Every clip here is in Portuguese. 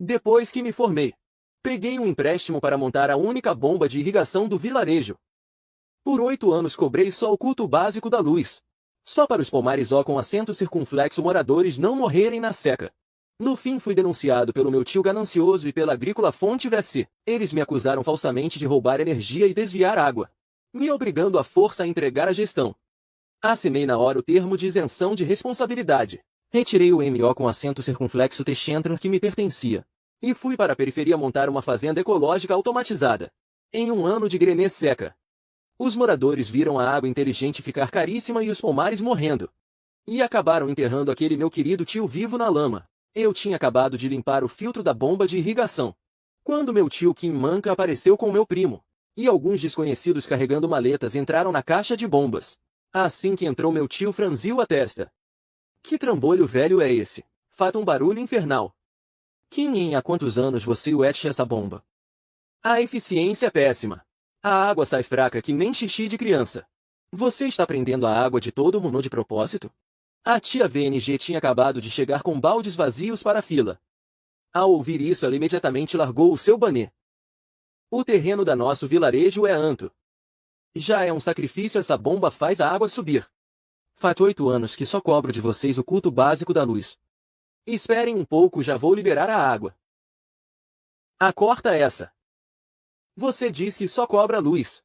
Depois que me formei, peguei um empréstimo para montar a única bomba de irrigação do vilarejo. Por 8 anos cobrei só o culto básico da luz. Só para os pomares com assento circunflexo moradores não morrerem na seca. No fim fui denunciado pelo meu tio ganancioso e pela agrícola Fonte VC. Eles me acusaram falsamente de roubar energia e desviar água, me obrigando à força a entregar a gestão. Assinei na hora o termo de isenção de responsabilidade. Retirei o MO com assento circunflexo Techentran que me pertencia. E fui para a periferia montar uma fazenda ecológica automatizada. Em um ano de grenê seca, os moradores viram a água inteligente ficar caríssima e os pomares morrendo. E acabaram enterrando aquele meu querido tio vivo na lama. Eu tinha acabado de limpar o filtro da bomba de irrigação, quando meu tio Kim Manca apareceu com meu primo, e alguns desconhecidos carregando maletas entraram na caixa de bombas. Assim que entrou meu tio franziu a testa. Que trambolho velho é esse? Faz um barulho infernal. Kim, há quantos anos você enche essa bomba? A eficiência é péssima. A água sai fraca que nem xixi de criança. Você está prendendo a água de todo mundo de propósito? A tia VNG tinha acabado de chegar com baldes vazios para a fila. Ao ouvir isso, ela imediatamente largou o seu banê. O terreno da nosso vilarejo é anto. Já é um sacrifício, essa bomba faz a água subir. Faz 8 anos que só cobro de vocês o culto básico da luz. Esperem um pouco, já vou liberar a água. Corta essa. Você diz que só cobra luz.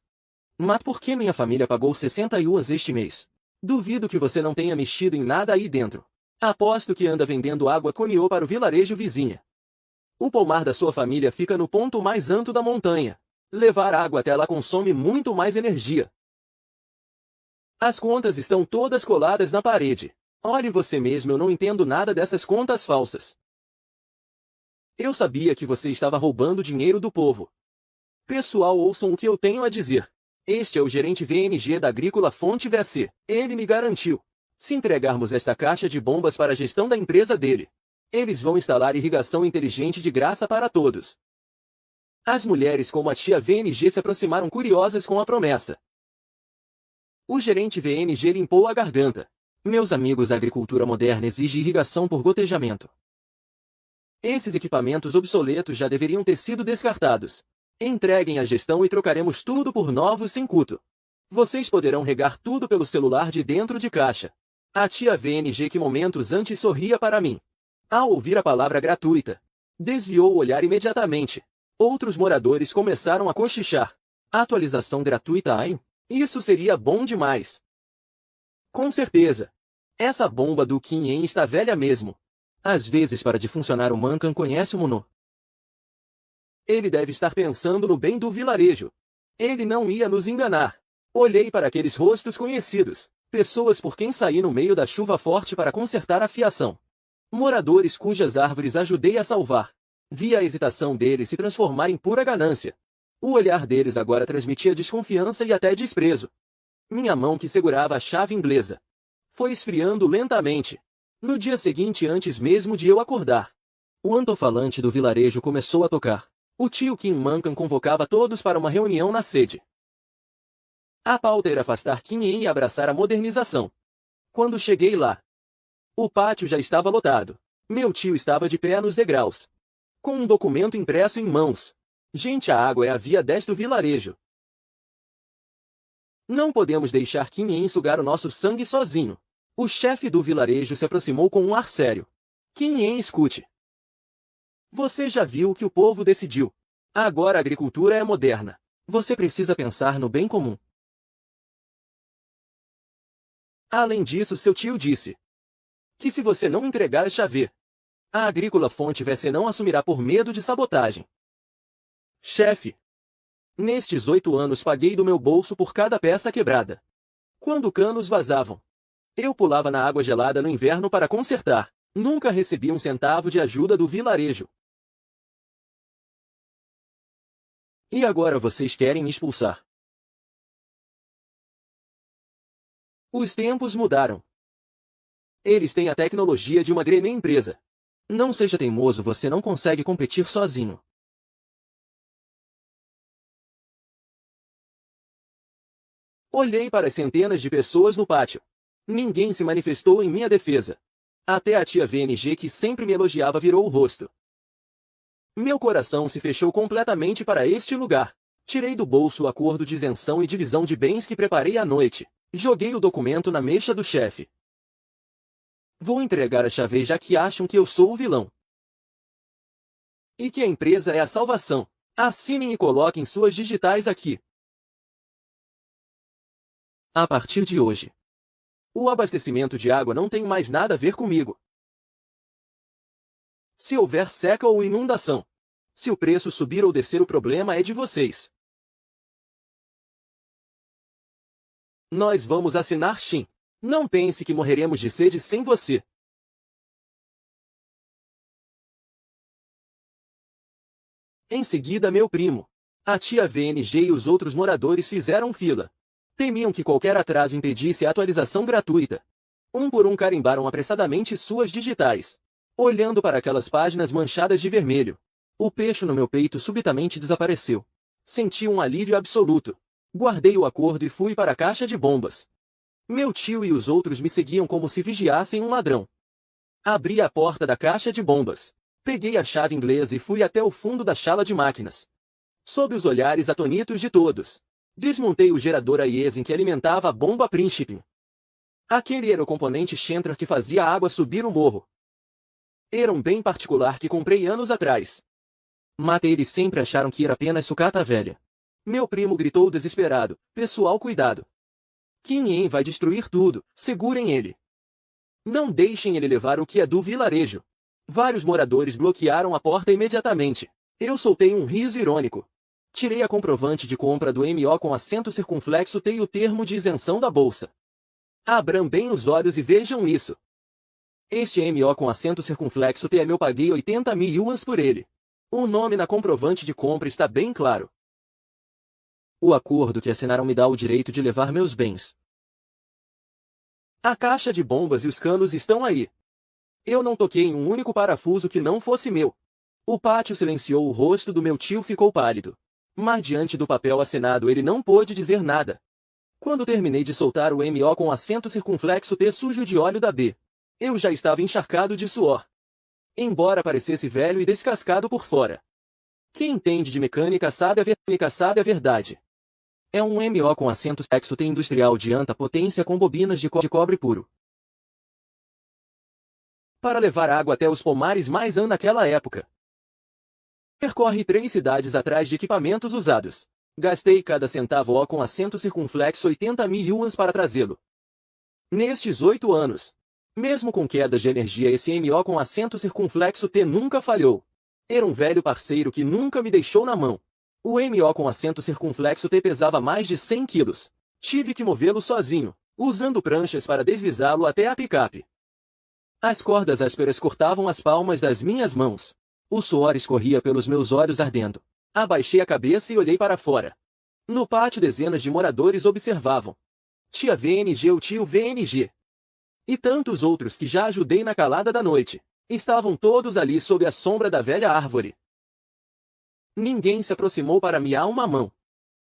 Mas por que minha família pagou 60 yuans este mês? Duvido que você não tenha mexido em nada aí dentro. Aposto que anda vendendo água Coniô para o vilarejo vizinha. O pomar da sua família fica no ponto mais alto da montanha. Levar água até lá consome muito mais energia. As contas estão todas coladas na parede. Olhe você mesmo, eu não entendo nada dessas contas falsas. Eu sabia que você estava roubando dinheiro do povo. Pessoal, ouçam o que eu tenho a dizer. Este é o gerente VNG da Agrícola Fonte VC. Ele me garantiu. Se entregarmos esta caixa de bombas para a gestão da empresa dele, eles vão instalar irrigação inteligente de graça para todos. As mulheres como a tia VNG se aproximaram curiosas com a promessa. O gerente VNG limpou a garganta. Meus amigos, a agricultura moderna exige irrigação por gotejamento. Esses equipamentos obsoletos já deveriam ter sido descartados. Entreguem a gestão e trocaremos tudo por novos sem custo. Vocês poderão regar tudo pelo celular de dentro de caixa. A tia VNG que momentos antes sorria para mim. Ao ouvir a palavra gratuita, desviou o olhar imediatamente. Outros moradores começaram a cochichar. Atualização gratuita, ai? Isso seria bom demais. Com certeza. Essa bomba do Kim está velha mesmo. Às vezes para de funcionar o Mancan conhece o Muno. Ele deve estar pensando no bem do vilarejo. Ele não ia nos enganar. Olhei para aqueles rostos conhecidos. Pessoas por quem saí no meio da chuva forte para consertar a fiação. Moradores cujas árvores ajudei a salvar. Vi a hesitação deles se transformar em pura ganância. O olhar deles agora transmitia desconfiança e até desprezo. Minha mão que segurava a chave inglesa foi esfriando lentamente. No dia seguinte, antes mesmo de eu acordar, o alto-falante do vilarejo começou a tocar. O tio Kim Mancan convocava todos para uma reunião na sede. A pauta era afastar Kim e abraçar a modernização. Quando cheguei lá, o pátio já estava lotado. Meu tio estava de pé nos degraus, com um documento impresso em mãos. Gente, a água é a via 10 do vilarejo. Não podemos deixar Kim sugar o nosso sangue sozinho. O chefe do vilarejo se aproximou com um ar sério. Kim, escute. Você já viu o que o povo decidiu. Agora a agricultura é moderna. Você precisa pensar no bem comum. Além disso, seu tio disse que se você não entregar a chave, a agrícola Fonte VC não assumirá por medo de sabotagem. Chefe, nestes 8 anos paguei do meu bolso por cada peça quebrada. Quando canos vazavam, eu pulava na água gelada no inverno para consertar. Nunca recebi um centavo de ajuda do vilarejo. E agora vocês querem me expulsar? Os tempos mudaram. Eles têm a tecnologia de uma grande empresa. Não seja teimoso, você não consegue competir sozinho. Olhei para as centenas de pessoas no pátio. Ninguém se manifestou em minha defesa. Até a tia VNG, que sempre me elogiava, virou o rosto. Meu coração se fechou completamente para este lugar. Tirei do bolso o acordo de isenção e divisão de bens que preparei à noite. Joguei o documento na mecha do chefe. Vou entregar a chave já que acham que eu sou o vilão. E que a empresa é a salvação. Assinem e coloquem suas digitais aqui. A partir de hoje, o abastecimento de água não tem mais nada a ver comigo. Se houver seca ou inundação, se o preço subir ou descer, o problema é de vocês. Nós vamos assinar sim. Não pense que morreremos de sede sem você. Em seguida, meu primo, a tia VNG e os outros moradores fizeram fila. Temiam que qualquer atraso impedisse a atualização gratuita. Um por um carimbaram apressadamente suas digitais. Olhando para aquelas páginas manchadas de vermelho, o peixo no meu peito subitamente desapareceu. Senti um alívio absoluto. Guardei o acordo e fui para a caixa de bombas. Meu tio e os outros me seguiam como se vigiassem um ladrão. Abri a porta da caixa de bombas. Peguei a chave inglesa e fui até o fundo da sala de máquinas. Sob os olhares atônitos de todos, desmontei o gerador a IES que alimentava a bomba Príncipe. Aquele era o componente Schentra que fazia a água subir o morro. Era um bem particular que comprei anos atrás. Mas eles sempre acharam que era apenas sucata velha. Meu primo gritou desesperado: pessoal, cuidado! Kim Yen vai destruir tudo, segurem ele. Não deixem ele levar o que é do vilarejo. Vários moradores bloquearam a porta imediatamente. Eu soltei um riso irônico. Tirei a comprovante de compra do MO com acento circunflexo T e o termo de isenção da bolsa. Abram bem os olhos e vejam isso. Este MO com acento circunflexo T eu paguei 80.000 yuans por ele. O nome na comprovante de compra está bem claro. O acordo que assinaram me dá o direito de levar meus bens. A caixa de bombas e os canos estão aí. Eu não toquei em um único parafuso que não fosse meu. O pátio silenciou, o rosto do meu tio ficou pálido. Mas diante do papel assinado ele não pôde dizer nada. Quando terminei de soltar o MO com acento circunflexo T sujo de óleo da B, eu já estava encharcado de suor. Embora parecesse velho e descascado por fora. Quem entende de mecânica sabe a verdade. É um MO com acento circunflexo T industrial de alta potência com bobinas de cobre puro. Para levar água até os pomares mais naquela época. Percorre 3 cidades atrás de equipamentos usados. Gastei cada centavo com acento circunflexo 80.000 yuans para trazê-lo. Nestes 8 anos, mesmo com quedas de energia, esse MO com acento circunflexo T nunca falhou. Era um velho parceiro que nunca me deixou na mão. O MO com acento circunflexo T pesava mais de 100 quilos. Tive que movê-lo sozinho, usando pranchas para deslizá-lo até a picape. As cordas ásperas cortavam as palmas das minhas mãos. O suor escorria pelos meus olhos ardendo. Abaixei a cabeça e olhei para fora. No pátio dezenas de moradores observavam. Tia VNG, o tio VNG. E tantos outros que já ajudei na calada da noite. Estavam todos ali sob a sombra da velha árvore. Ninguém se aproximou para me dar uma mão.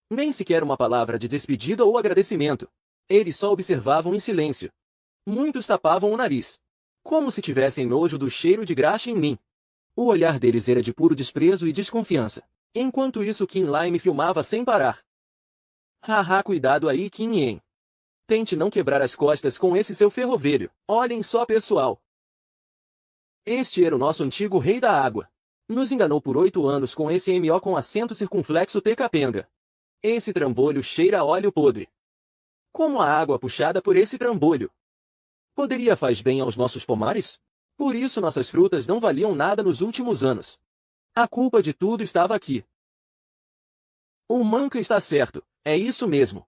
Nem sequer uma palavra de despedida ou agradecimento. Eles só observavam em silêncio. Muitos tapavam o nariz, como se tivessem nojo do cheiro de graxa em mim. O olhar deles era de puro desprezo e desconfiança. Enquanto isso, Kim Lai me filmava sem parar. Haha, cuidado aí, Kim Yen. Tente não quebrar as costas com esse seu ferrovelho. Olhem só, pessoal. Este era o nosso antigo rei da água. Nos enganou por 8 anos com esse MO com acento circunflexo T capenga. Esse trambolho cheira a óleo podre. Como a água puxada por esse trambolho poderia faz bem aos nossos pomares? Por isso nossas frutas não valiam nada nos últimos anos. A culpa de tudo estava aqui. O Manca está certo, é isso mesmo.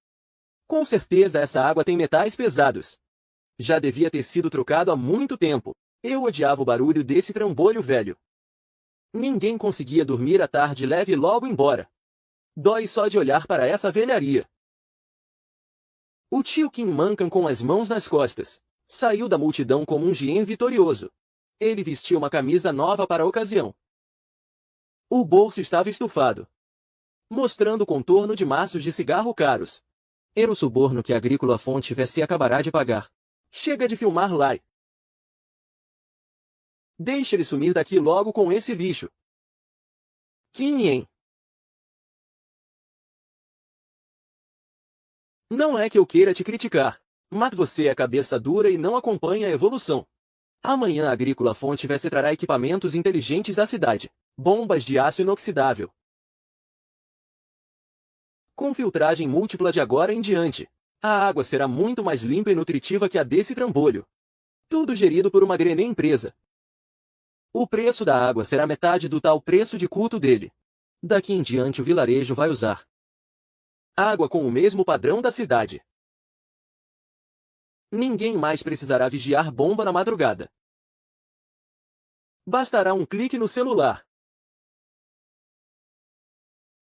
Com certeza essa água tem metais pesados. Já devia ter sido trocado há muito tempo. Eu odiava o barulho desse trambolho velho. Ninguém conseguia dormir à tarde leve e logo embora. Dói só de olhar para essa velharia. O tio Kim Mancan, com as mãos nas costas, saiu da multidão como um GM vitorioso. Ele vestia uma camisa nova para a ocasião. O bolso estava estufado, mostrando o contorno de maços de cigarro caros. Era o suborno que a Agrícola Fonte VC acabará de pagar. Chega de filmar lá. Deixe ele sumir daqui logo com esse lixo. Quem? Não é que eu queira te criticar, mas você é cabeça dura e não acompanha a evolução. Amanhã a Agrícola Fonte VC trará equipamentos inteligentes da cidade. Bombas de aço inoxidável. Com filtragem múltipla de agora em diante. A água será muito mais limpa e nutritiva que a desse trambolho. Tudo gerido por uma grande empresa. O preço da água será metade do tal preço de custo dele. Daqui em diante o vilarejo vai usar água com o mesmo padrão da cidade. Ninguém mais precisará vigiar bomba na madrugada. Bastará um clique no celular.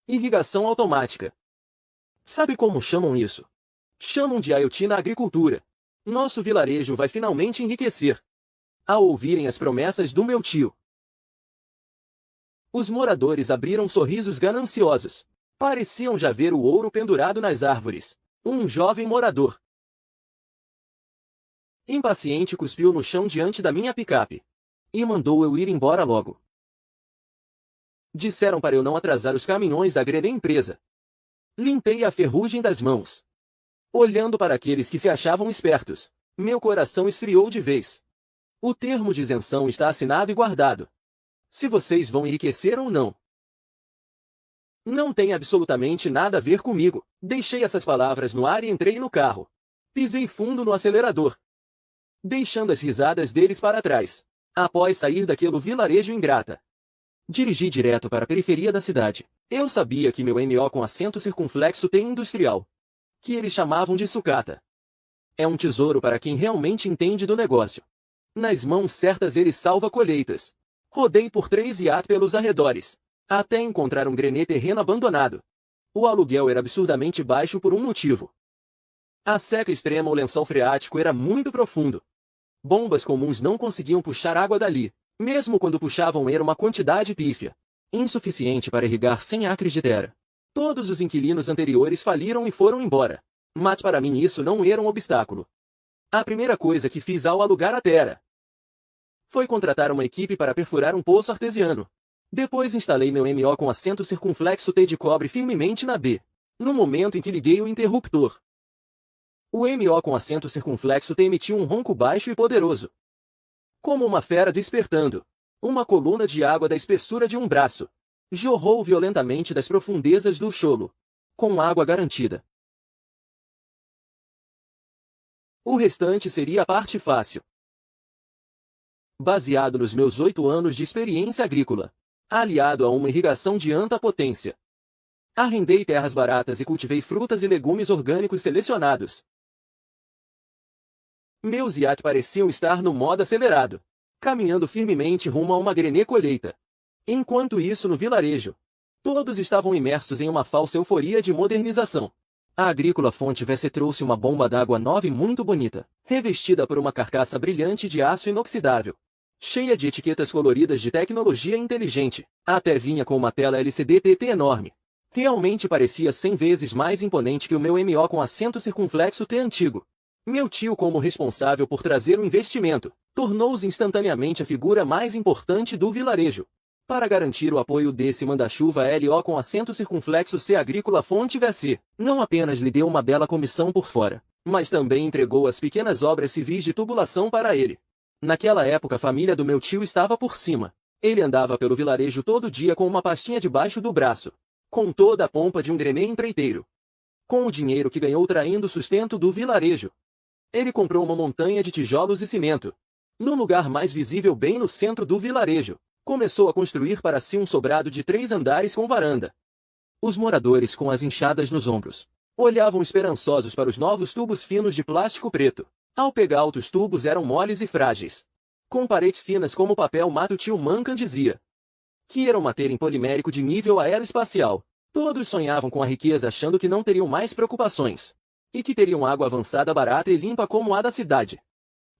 Irrigação automática. Sabe como chamam isso? Chamam de IoT na agricultura. Nosso vilarejo vai finalmente enriquecer. Ao ouvirem as promessas do meu tio, os moradores abriram sorrisos gananciosos. Pareciam já ver o ouro pendurado nas árvores. Um jovem morador, impaciente, cuspiu no chão diante da minha picape e mandou eu ir embora logo. Disseram para eu não atrasar os caminhões da grande empresa. Limpei a ferrugem das mãos. Olhando para aqueles que se achavam espertos, meu coração esfriou de vez. O termo de isenção está assinado e guardado. Se vocês vão enriquecer ou não, não tem absolutamente nada a ver comigo. Deixei essas palavras no ar e entrei no carro. Pisei fundo no acelerador, deixando as risadas deles para trás. Após sair daquele vilarejo ingrata, dirigi direto para a periferia da cidade. Eu sabia que meu MO com acento circunflexo T industrial, que eles chamavam de sucata, é um tesouro para quem realmente entende do negócio. Nas mãos certas ele salva colheitas. Rodei por 3 IAT pelos arredores, até encontrar um grenê terreno abandonado. O aluguel era absurdamente baixo por um motivo. A seca extrema ou lençol freático era muito profundo. Bombas comuns não conseguiam puxar água dali. Mesmo quando puxavam era uma quantidade pífia, insuficiente para irrigar 100 acres de terra. Todos os inquilinos anteriores faliram e foram embora. Mas para mim isso não era um obstáculo. A primeira coisa que fiz ao alugar a terra foi contratar uma equipe para perfurar um poço artesiano. Depois instalei meu MO com acento circunflexo T de cobre firmemente na B. No momento em que liguei o interruptor, o MO com acento circunflexo T emitiu um ronco baixo e poderoso, como uma fera despertando. Uma coluna de água da espessura de um braço jorrou violentamente das profundezas do cholo, com água garantida. O restante seria a parte fácil. Baseado nos meus 8 anos de experiência agrícola, aliado a uma irrigação de alta potência, arrendei terras baratas e cultivei frutas e legumes orgânicos selecionados. Meus iates pareciam estar no modo acelerado, caminhando firmemente rumo a uma grande colheita. Enquanto isso, no vilarejo, todos estavam imersos em uma falsa euforia de modernização. A Agrícola Fonte VC trouxe uma bomba d'água nova e muito bonita, revestida por uma carcaça brilhante de aço inoxidável, cheia de etiquetas coloridas de tecnologia inteligente. Até vinha com uma tela LCD TT enorme. Realmente parecia 100 vezes mais imponente que o meu MO com acento circunflexo T antigo. Meu tio, como responsável por trazer o investimento, tornou-se instantaneamente a figura mais importante do vilarejo. Para garantir o apoio desse manda-chuva LO com acento circunflexo C, Agrícola Fonte VC não apenas lhe deu uma bela comissão por fora, mas também entregou as pequenas obras civis de tubulação para ele. Naquela época a família do meu tio estava por cima. Ele andava pelo vilarejo todo dia com uma pastinha debaixo do braço, com toda a pompa de um grenê empreiteiro. Com o dinheiro que ganhou traindo o sustento do vilarejo, ele comprou uma montanha de tijolos e cimento. No lugar mais visível, bem no centro do vilarejo, começou a construir para si um sobrado de 3 andares com varanda. Os moradores, com as enxadas nos ombros, olhavam esperançosos para os novos tubos finos de plástico preto. Ao pegar os tubos eram moles e frágeis, com paredes finas como papel mate. O tio Mancan dizia que era um material polimérico de nível aeroespacial. Todos sonhavam com a riqueza, achando que não teriam mais preocupações, e que teriam água avançada, barata e limpa como a da cidade.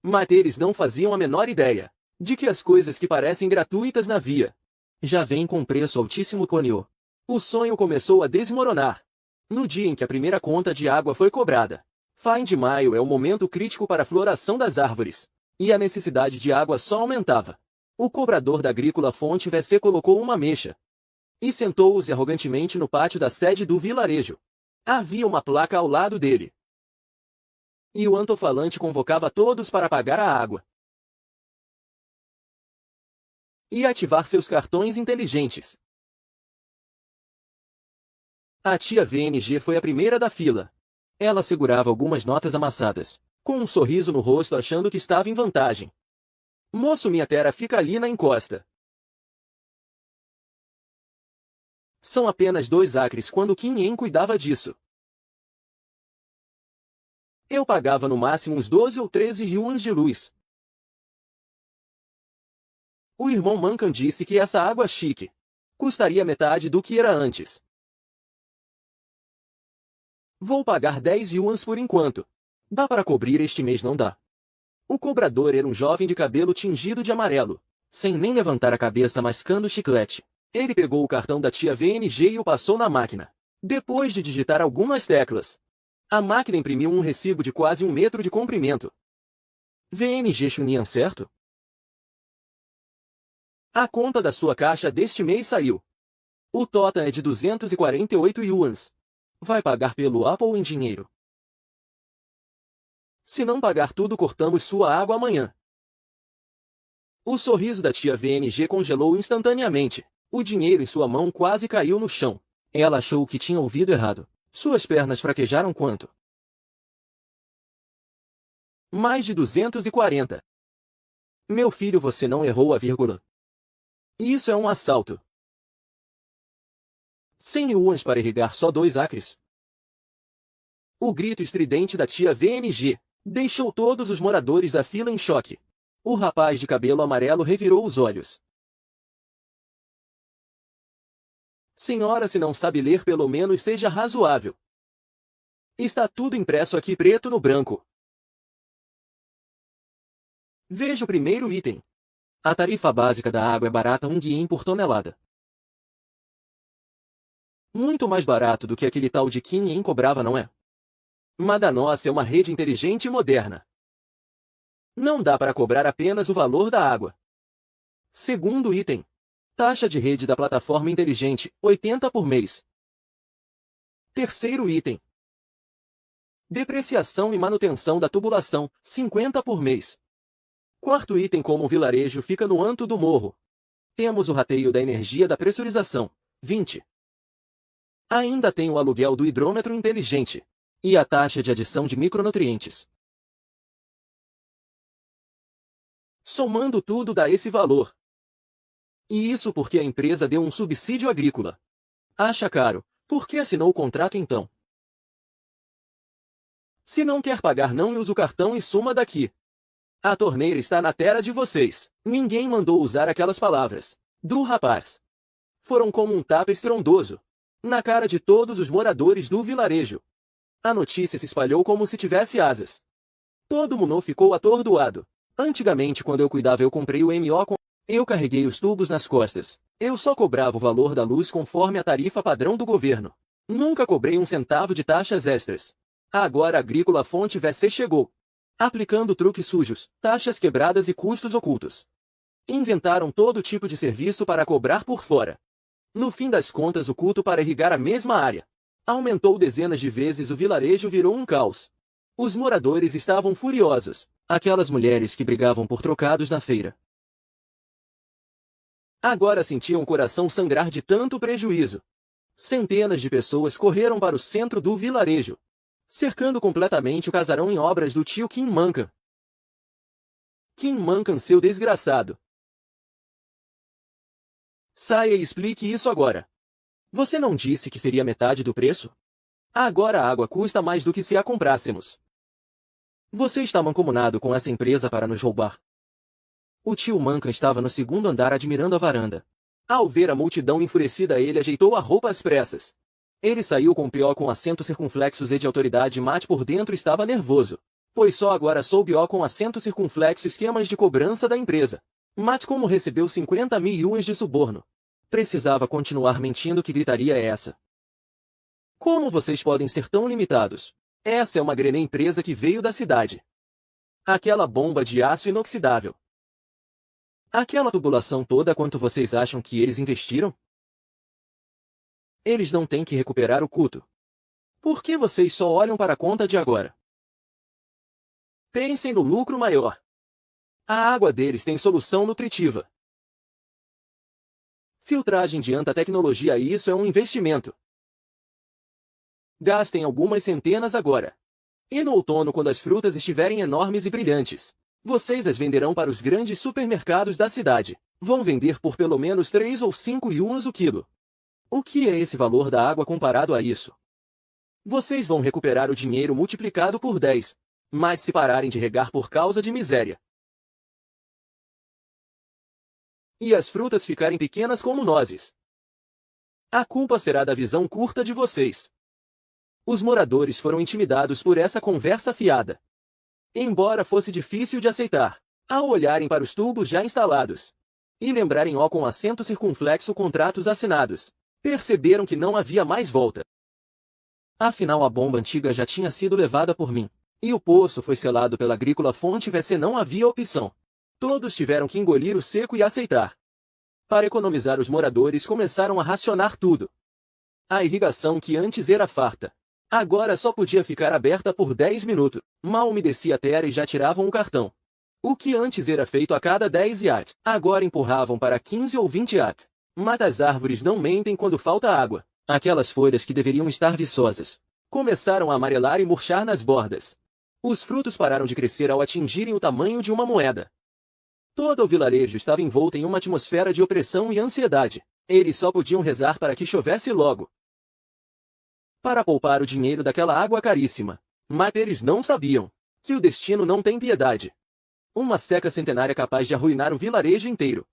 Mas eles não faziam a menor ideia de que as coisas que parecem gratuitas na via já vêm com preço altíssimo. Conio. O sonho começou a desmoronar no dia em que a primeira conta de água foi cobrada. Fim de maio é o momento crítico para a floração das árvores, e a necessidade de água só aumentava. O cobrador da Agrícola Fonte VC colocou uma mecha E sentou-se arrogantemente no pátio da sede do vilarejo. Havia uma placa ao lado dele. E o alto-falante convocava todos para pagar a água. E ativar seus cartões inteligentes. A tia VNG foi a primeira da fila. Ela segurava algumas notas amassadas, com um sorriso no rosto achando que estava em vantagem. Moço, minha terra fica ali na encosta. São apenas 2 acres quando Kim Yen cuidava disso. Eu pagava no máximo uns 12 ou 13 yuans de luz. O irmão Mankan disse que essa água chique custaria metade do que era antes. Vou pagar 10 yuans por enquanto. Dá para cobrir este mês, não dá? O cobrador era um jovem de cabelo tingido de amarelo, sem nem levantar a cabeça mascando chiclete. Ele pegou o cartão da tia VNG e o passou na máquina. Depois de digitar algumas teclas, a máquina imprimiu um recibo de quase 1 metro de comprimento. VNG Chunian, certo? A conta da sua caixa deste mês saiu. O total é de 248 yuans. Vai pagar pelo Apple em dinheiro. Se não pagar tudo, cortamos sua água amanhã. O sorriso da tia VNG congelou instantaneamente. O dinheiro em sua mão quase caiu no chão. Ela achou que tinha ouvido errado. Suas pernas fraquejaram quanto? Mais de 240. Meu filho, você não errou a vírgula. Isso é um assalto. 100 yuans para irrigar só 2 acres. O grito estridente da tia VNG deixou todos os moradores da fila em choque. O rapaz de cabelo amarelo revirou os olhos. Senhora, se não sabe ler, pelo menos seja razoável. Está tudo impresso aqui preto no branco. Veja o primeiro item. A tarifa básica da água é barata 1 yuan por tonelada. Muito mais barato do que aquele tal de Kim Yen cobrava, não é? Mas a nossa é uma rede inteligente e moderna. Não dá para cobrar apenas o valor da água. Segundo item. Taxa de rede da plataforma inteligente, 80 por mês. Terceiro item. Depreciação e manutenção da tubulação, 50 por mês. Quarto item. Como o vilarejo fica no alto do morro, temos o rateio da energia da pressurização, 20. Ainda tem o aluguel do hidrômetro inteligente e a taxa de adição de micronutrientes. Somando tudo dá esse valor. E isso porque a empresa deu um subsídio agrícola. Acha caro? Por que assinou o contrato então? Se não quer pagar, não use o cartão e suma daqui. A torneira está na terra de vocês. Ninguém mandou usar aquelas palavras do rapaz. Foram como um tapa estrondoso na cara de todos os moradores do vilarejo. A notícia se espalhou como se tivesse asas. Todo mundo ficou atordoado. Antigamente, quando eu cuidava, eu comprei o MO com... Eu carreguei os tubos nas costas. Eu só cobrava o valor da luz conforme a tarifa padrão do governo. Nunca cobrei 1 centavo de taxas extras. Agora a Agrícola Fonte VC chegou, aplicando truques sujos, taxas quebradas e custos ocultos. Inventaram todo tipo de serviço para cobrar por fora. No fim das contas, o custo para irrigar a mesma área aumentou dezenas de vezes. O vilarejo virou um caos. Os moradores estavam furiosos. Aquelas mulheres que brigavam por trocados na feira agora sentiam o coração sangrar de tanto prejuízo. Centenas de pessoas correram para o centro do vilarejo, cercando completamente o casarão em obras do tio Kim Mankan. Kim Mankan, seu desgraçado. Saia e explique isso agora. Você não disse que seria metade do preço? Agora a água custa mais do que se a comprássemos. Você está mancomunado com essa empresa para nos roubar. O tio Mankan estava no segundo andar admirando a varanda. Ao ver a multidão enfurecida, ele ajeitou a roupa às pressas. Ele saiu com o pió com acentos circunflexos e de autoridade, mas por dentro estava nervoso, pois só agora soube o com acento circunflexo esquemas de cobrança da empresa. Mas como recebeu 50 mil yuans de suborno, precisava continuar mentindo. Que gritaria é essa? Como vocês podem ser tão limitados? Essa é uma grande empresa que veio da cidade. Aquela bomba de aço inoxidável. Aquela tubulação toda, quanto vocês acham que eles investiram? Eles não têm que recuperar o culto. Por que vocês só olham para a conta de agora? Pensem no lucro maior. A água deles tem solução nutritiva. Filtragem de alta tecnologia e isso é um investimento. Gastem algumas centenas agora. E no outono, quando as frutas estiverem enormes e brilhantes, vocês as venderão para os grandes supermercados da cidade. Vão vender por pelo menos 3 ou 5 yuans o quilo. O que é esse valor da água comparado a isso? Vocês vão recuperar o dinheiro multiplicado por 10, mas se pararem de regar por causa de miséria. E as frutas ficarem pequenas como nozes. A culpa será da visão curta de vocês. Os moradores foram intimidados por essa conversa fiada. Embora fosse difícil de aceitar, ao olharem para os tubos já instalados e lembrarem com acento circunflexo contratos assinados, perceberam que não havia mais volta. Afinal, a bomba antiga já tinha sido levada por mim, e o poço foi selado pela agrícola fonte VC. Não havia opção. Todos tiveram que engolir o seco e aceitar. Para economizar, os moradores começaram a racionar tudo. A irrigação, que antes era farta, agora só podia ficar aberta por 10 minutos. Mal umedecia a terra e já tiravam um cartão. O que antes era feito a cada 10 iat, agora empurravam para 15 ou 20 iat. Mas as árvores não mentem quando falta água. Aquelas folhas que deveriam estar viçosas começaram a amarelar e murchar nas bordas. Os frutos pararam de crescer ao atingirem o tamanho de uma moeda. Todo o vilarejo estava envolto em uma atmosfera de opressão e ansiedade. Eles só podiam rezar para que chovesse logo, para poupar o dinheiro daquela água caríssima. Mas eles não sabiam que o destino não tem piedade. Uma seca centenária capaz de arruinar o vilarejo inteiro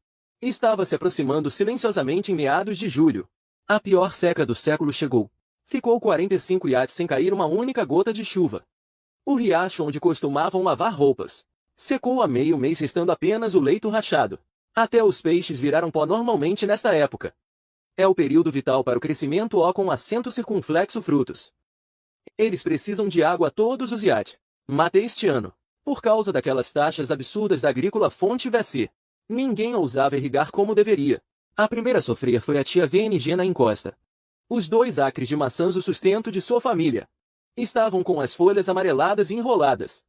estava se aproximando silenciosamente em meados de julho. A pior seca do século chegou. Ficou 45 iates sem cair uma única gota de chuva. O riacho onde costumavam lavar roupas secou há meio mês, restando apenas o leito rachado. Até os peixes viraram pó normalmente nesta época. É o período vital para o crescimento com acento circunflexo frutos. Eles precisam de água todos os iates. Mas este ano, por causa daquelas taxas absurdas da agrícola fonte VC, ninguém ousava irrigar como deveria. A primeira a sofrer foi a tia VNG na encosta. Os 2 acres de maçãs, o sustento de sua família, estavam com as folhas amareladas e enroladas.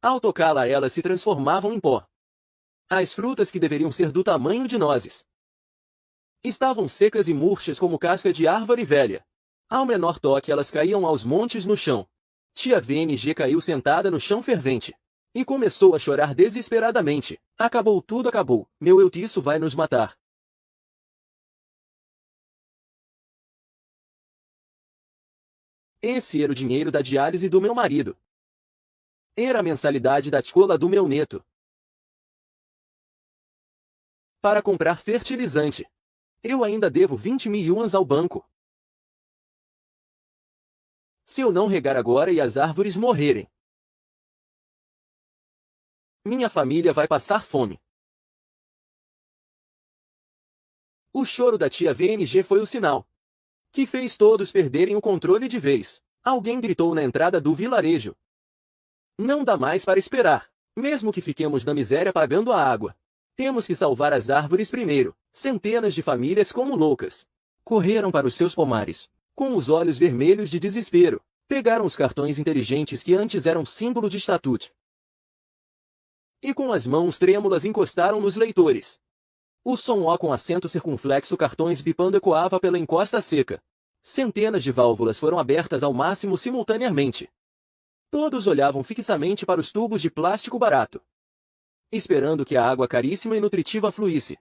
Ao tocá-la, elas se transformavam em pó. As frutas, que deveriam ser do tamanho de nozes, estavam secas e murchas como casca de árvore velha. Ao menor toque, elas caíam aos montes no chão. Tia VNG caiu sentada no chão fervente e começou a chorar desesperadamente. Acabou tudo, acabou. Meu Deus, isso vai nos matar. Esse era o dinheiro da diálise do meu marido. Era a mensalidade da escola do meu neto. Para comprar fertilizante, eu ainda devo 20 mil yuans ao banco. Se eu não regar agora e as árvores morrerem, minha família vai passar fome. O choro da tia VNG foi o sinal que fez todos perderem o controle de vez. Alguém gritou na entrada do vilarejo: não dá mais para esperar. Mesmo que fiquemos na miséria pagando a água, temos que salvar as árvores primeiro. Centenas de famílias, como loucas, correram para os seus pomares, com os olhos vermelhos de desespero. Pegaram os cartões inteligentes que antes eram símbolo de estatuto e com as mãos trêmulas encostaram nos leitores. O som com acento circunflexo, cartões bipando, ecoava pela encosta seca. Centenas de válvulas foram abertas ao máximo simultaneamente. Todos olhavam fixamente para os tubos de plástico barato, esperando que a água caríssima e nutritiva fluísse.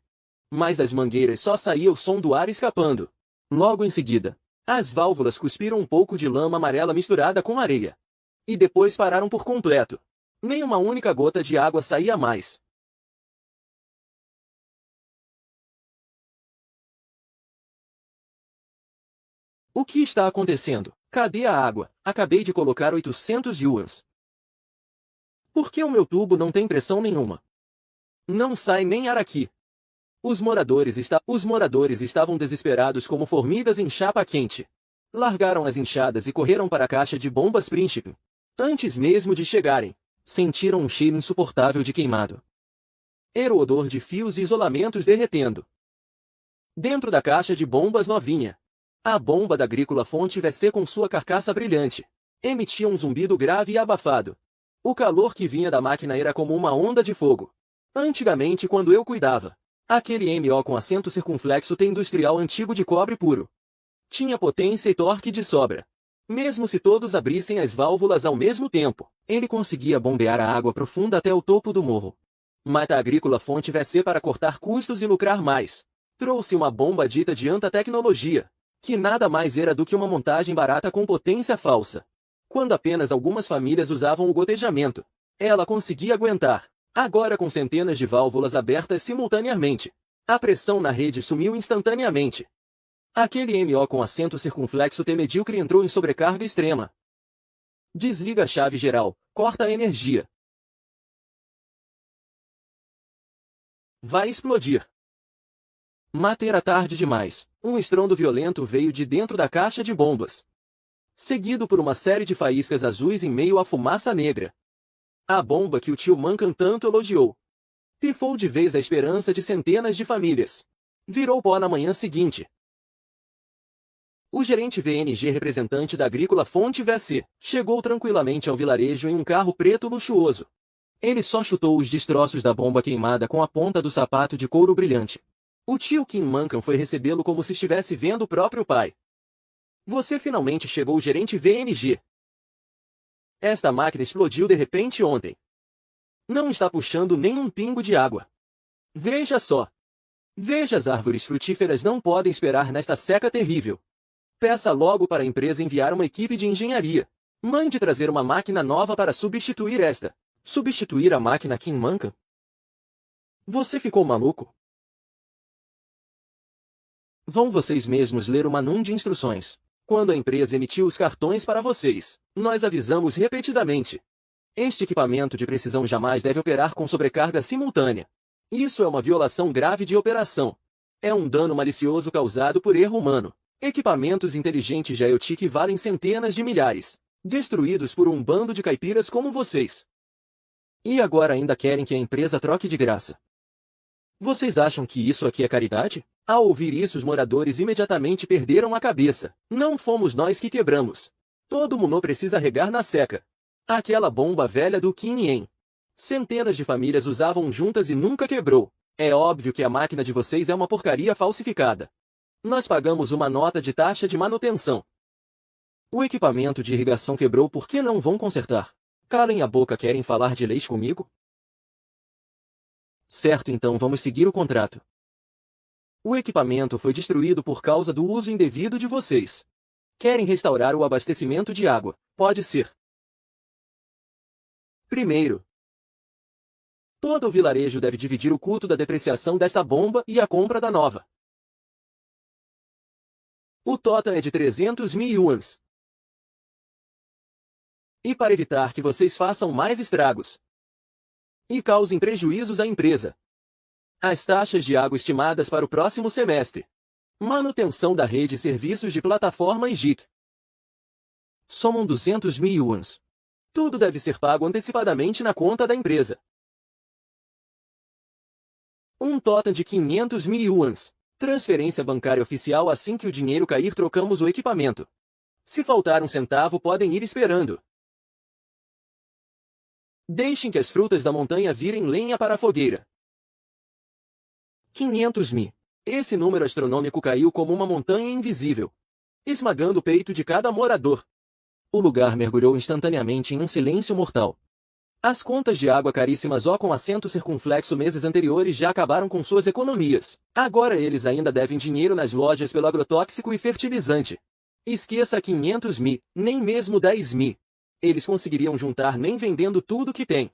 Mas das mangueiras só saía o som do ar escapando. Logo em seguida, as válvulas cuspiram um pouco de lama amarela misturada com areia. E depois pararam por completo. Nem uma única gota de água saía mais. O que está acontecendo? Cadê a água? Acabei de colocar 800 yuans. Por que o meu tubo não tem pressão nenhuma? Não sai nem ar aqui. Os moradores estavam desesperados como formigas em chapa quente. Largaram as enxadas e correram para a caixa de bombas Príncipe. Antes mesmo de chegarem, sentiram um cheiro insuportável de queimado. Era o odor de fios e isolamentos derretendo dentro da caixa de bombas novinha. A bomba da agrícola fonte VC com sua carcaça brilhante emitia um zumbido grave e abafado. O calor que vinha da máquina era como uma onda de fogo. Antigamente, quando eu cuidava, aquele MO com assento circunflexo T industrial antigo de cobre puro tinha potência e torque de sobra. Mesmo se todos abrissem as válvulas ao mesmo tempo, ele conseguia bombear a água profunda até o topo do morro. Mas a agrícola fonte VC, para cortar custos e lucrar mais, trouxe uma bomba dita de alta tecnologia, que nada mais era do que uma montagem barata com potência falsa. Quando apenas algumas famílias usavam o gotejamento, ela conseguia aguentar. Agora, com centenas de válvulas abertas simultaneamente, a pressão na rede sumiu instantaneamente. Aquele MO com assento circunflexo T medíocre entrou em sobrecarga extrema. Desliga a chave geral, corta a energia. Vai explodir. Mas era tarde demais. Um estrondo violento veio de dentro da caixa de bombas, seguido por uma série de faíscas azuis em meio à fumaça negra. A bomba que o tio Mancan tanto elogiou pifou de vez a esperança de centenas de famílias. Virou pó na manhã seguinte. O gerente VNG, representante da agrícola fonte VC, chegou tranquilamente ao vilarejo em um carro preto luxuoso. Ele só chutou os destroços da bomba queimada com a ponta do sapato de couro brilhante. O tio Kim Mancan foi recebê-lo como se estivesse vendo o próprio pai. Você finalmente chegou, gerente VNG. Esta máquina explodiu de repente ontem. Não está puxando nem um pingo de água. Veja só. Veja, as árvores frutíferas não podem esperar nesta seca terrível. Peça logo para a empresa enviar uma equipe de engenharia. Mande trazer uma máquina nova para substituir esta. Substituir a máquina Kim Mancan? Você ficou maluco? Vão vocês mesmos ler o manual de instruções. Quando a empresa emitiu os cartões para vocês, nós avisamos repetidamente. Este equipamento de precisão jamais deve operar com sobrecarga simultânea. Isso é uma violação grave de operação. É um dano malicioso causado por erro humano. Equipamentos inteligentes de IoT valem centenas de milhares, destruídos por um bando de caipiras como vocês. E agora ainda querem que a empresa troque de graça. Vocês acham que isso aqui é caridade? Ao ouvir isso, os moradores imediatamente perderam a cabeça. Não fomos nós que quebramos. Todo mundo precisa regar na seca. Aquela bomba velha do Kim Yen. Centenas de famílias usavam juntas e nunca quebrou. É óbvio que a máquina de vocês é uma porcaria falsificada. Nós pagamos uma nota de taxa de manutenção. O equipamento de irrigação quebrou, por que não vão consertar? Calem a boca, querem falar de leis comigo? Certo, então vamos seguir o contrato. O equipamento foi destruído por causa do uso indevido de vocês. Querem restaurar o abastecimento de água? Pode ser. Primeiro, todo o vilarejo deve dividir o custo da depreciação desta bomba e a compra da nova. O total é de 300 mil yuans. E para evitar que vocês façam mais estragos e causem prejuízos à empresa, as taxas de água estimadas para o próximo semestre: manutenção da rede e serviços de plataforma e JIT, somam 200 mil yuans. Tudo deve ser pago antecipadamente na conta da empresa. Um total de 500 mil yuans. Transferência bancária oficial: assim que o dinheiro cair, trocamos o equipamento. Se faltar um centavo, podem ir esperando. Deixem que as frutas da montanha virem lenha para a fogueira. 500 mil. Esse número astronômico caiu como uma montanha invisível, esmagando o peito de cada morador. O lugar mergulhou instantaneamente em um silêncio mortal. As contas de água caríssimas com assento circunflexo meses anteriores já acabaram com suas economias. Agora eles ainda devem dinheiro nas lojas pelo agrotóxico e fertilizante. Esqueça 500 mil, nem mesmo 10 mil. Eles conseguiriam juntar nem vendendo tudo que tem.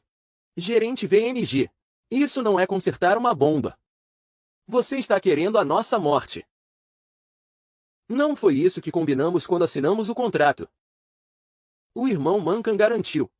Gerente VNG. Isso não é consertar uma bomba. Você está querendo a nossa morte. Não foi isso que combinamos quando assinamos o contrato. O irmão Mancan garantiu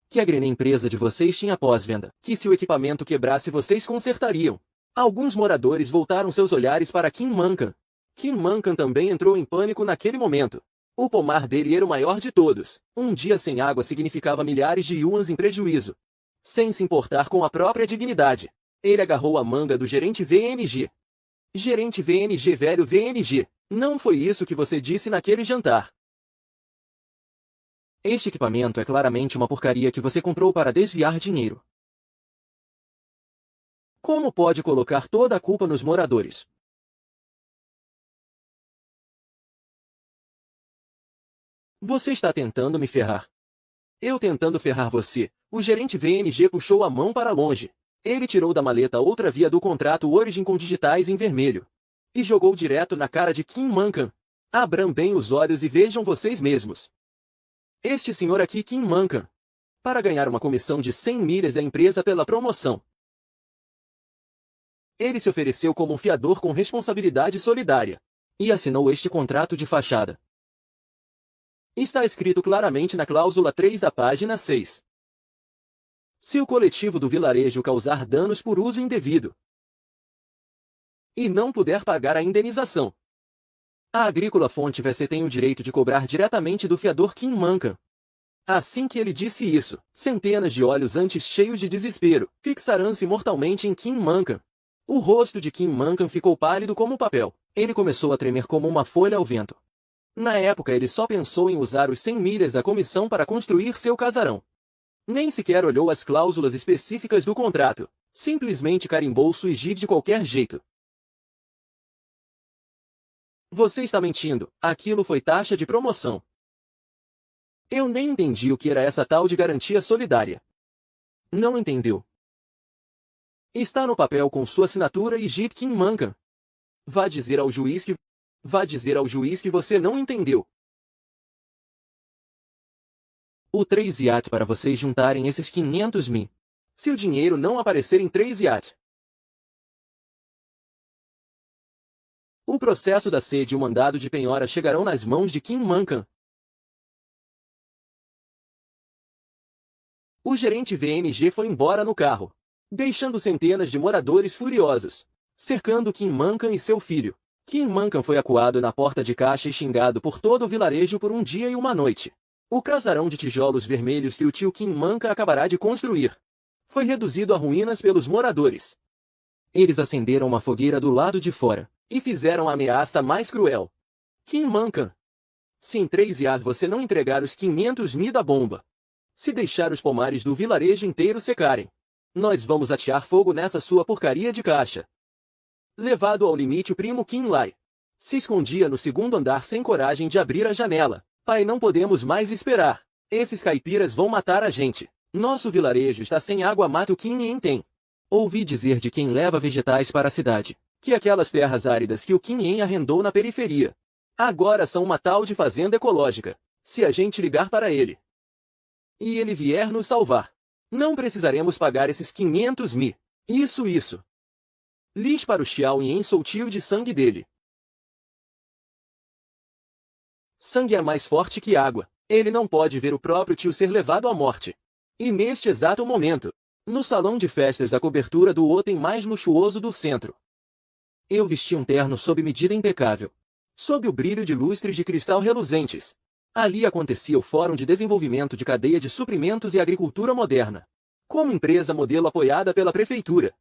que a grande empresa de vocês tinha pós-venda, que se o equipamento quebrasse vocês consertariam. Alguns moradores voltaram seus olhares para Kim Mancan. Kim Mancan também entrou em pânico naquele momento. O pomar dele era o maior de todos. Um dia sem água significava milhares de yuans em prejuízo. Sem se importar com a própria dignidade, ele agarrou a manga do gerente VNG. Gerente VNG, velho VNG, Não foi isso que você disse naquele jantar. Este equipamento é claramente uma porcaria que você comprou para desviar dinheiro. Como pode colocar toda a culpa nos moradores? Você está tentando me ferrar. Eu tentando ferrar você. O gerente VNG puxou a mão para longe. Ele tirou da maleta outra via do contrato Origin com digitais em vermelho. E jogou direto na cara de Kim Mankan. Abram bem os olhos e vejam vocês mesmos. Este senhor aqui, Kim Mankan, para ganhar uma comissão de 100 milhas da empresa pela promoção. Ele se ofereceu como um fiador com responsabilidade solidária. E assinou este contrato de fachada. Está escrito claramente na cláusula 3 da página 6. Se o coletivo do vilarejo causar danos por uso indevido e não puder pagar a indenização, a Agrícola Fonte VC tem o direito de cobrar diretamente do fiador Kim Mankan. Assim que ele disse isso, centenas de olhos antes cheios de desespero fixaram-se mortalmente em Kim Mankan. O rosto de Kim Mankan ficou pálido como papel. Ele começou a tremer como uma folha ao vento. Na época ele só pensou em usar os 100 milhas da comissão para construir seu casarão. Nem sequer olhou as cláusulas específicas do contrato. Simplesmente carimbou Suigi de qualquer jeito. Você está mentindo. Aquilo foi taxa de promoção. Eu nem entendi o que era essa tal de garantia solidária. Não entendeu. Está no papel com sua assinatura e Jit Kim Mankan. Vá dizer ao juiz que você não entendeu. O 3 iate para vocês juntarem esses 500 mil. Se o dinheiro não aparecer em 3 iate. O processo da sede e o mandado de penhora chegarão nas mãos de Kim Mankan. O gerente VNG foi embora no carro, deixando centenas de moradores furiosos, cercando Kim Mankan e seu filho. Kim Mankan foi acuado na porta de caixa e xingado por todo o vilarejo por um dia e uma noite. O casarão de tijolos vermelhos que o tio Kim Mankan acabará de construir foi reduzido a ruínas pelos moradores. Eles acenderam uma fogueira do lado de fora e fizeram a ameaça mais cruel. Kim Mankan, se em 3 iate você não entregar os 500 mil da bomba, se deixar os pomares do vilarejo inteiro secarem, nós vamos atear fogo nessa sua porcaria de caixa. Levado ao limite, o primo Kim Lai se escondia no segundo andar sem coragem de abrir a janela. Pai, não podemos mais esperar. Esses caipiras vão matar a gente. Nosso vilarejo está sem água, mata o Kim Yen tem. Ouvi dizer de quem leva vegetais para a cidade, que aquelas terras áridas que o Kim Yen arrendou na periferia agora são uma tal de fazenda ecológica. Se a gente ligar para ele e ele vier nos salvar, não precisaremos pagar esses 500 mil. Isso. Lixe para o Xiao Yen soltiu de sangue dele. Sangue é mais forte que água. Ele não pode ver o próprio tio ser levado à morte. E neste exato momento, no salão de festas da cobertura do hotel mais luxuoso do centro, eu vesti um terno sob medida impecável, sob o brilho de lustres de cristal reluzentes. Ali acontecia o Fórum de Desenvolvimento de Cadeia de Suprimentos e Agricultura Moderna, como empresa modelo apoiada pela prefeitura.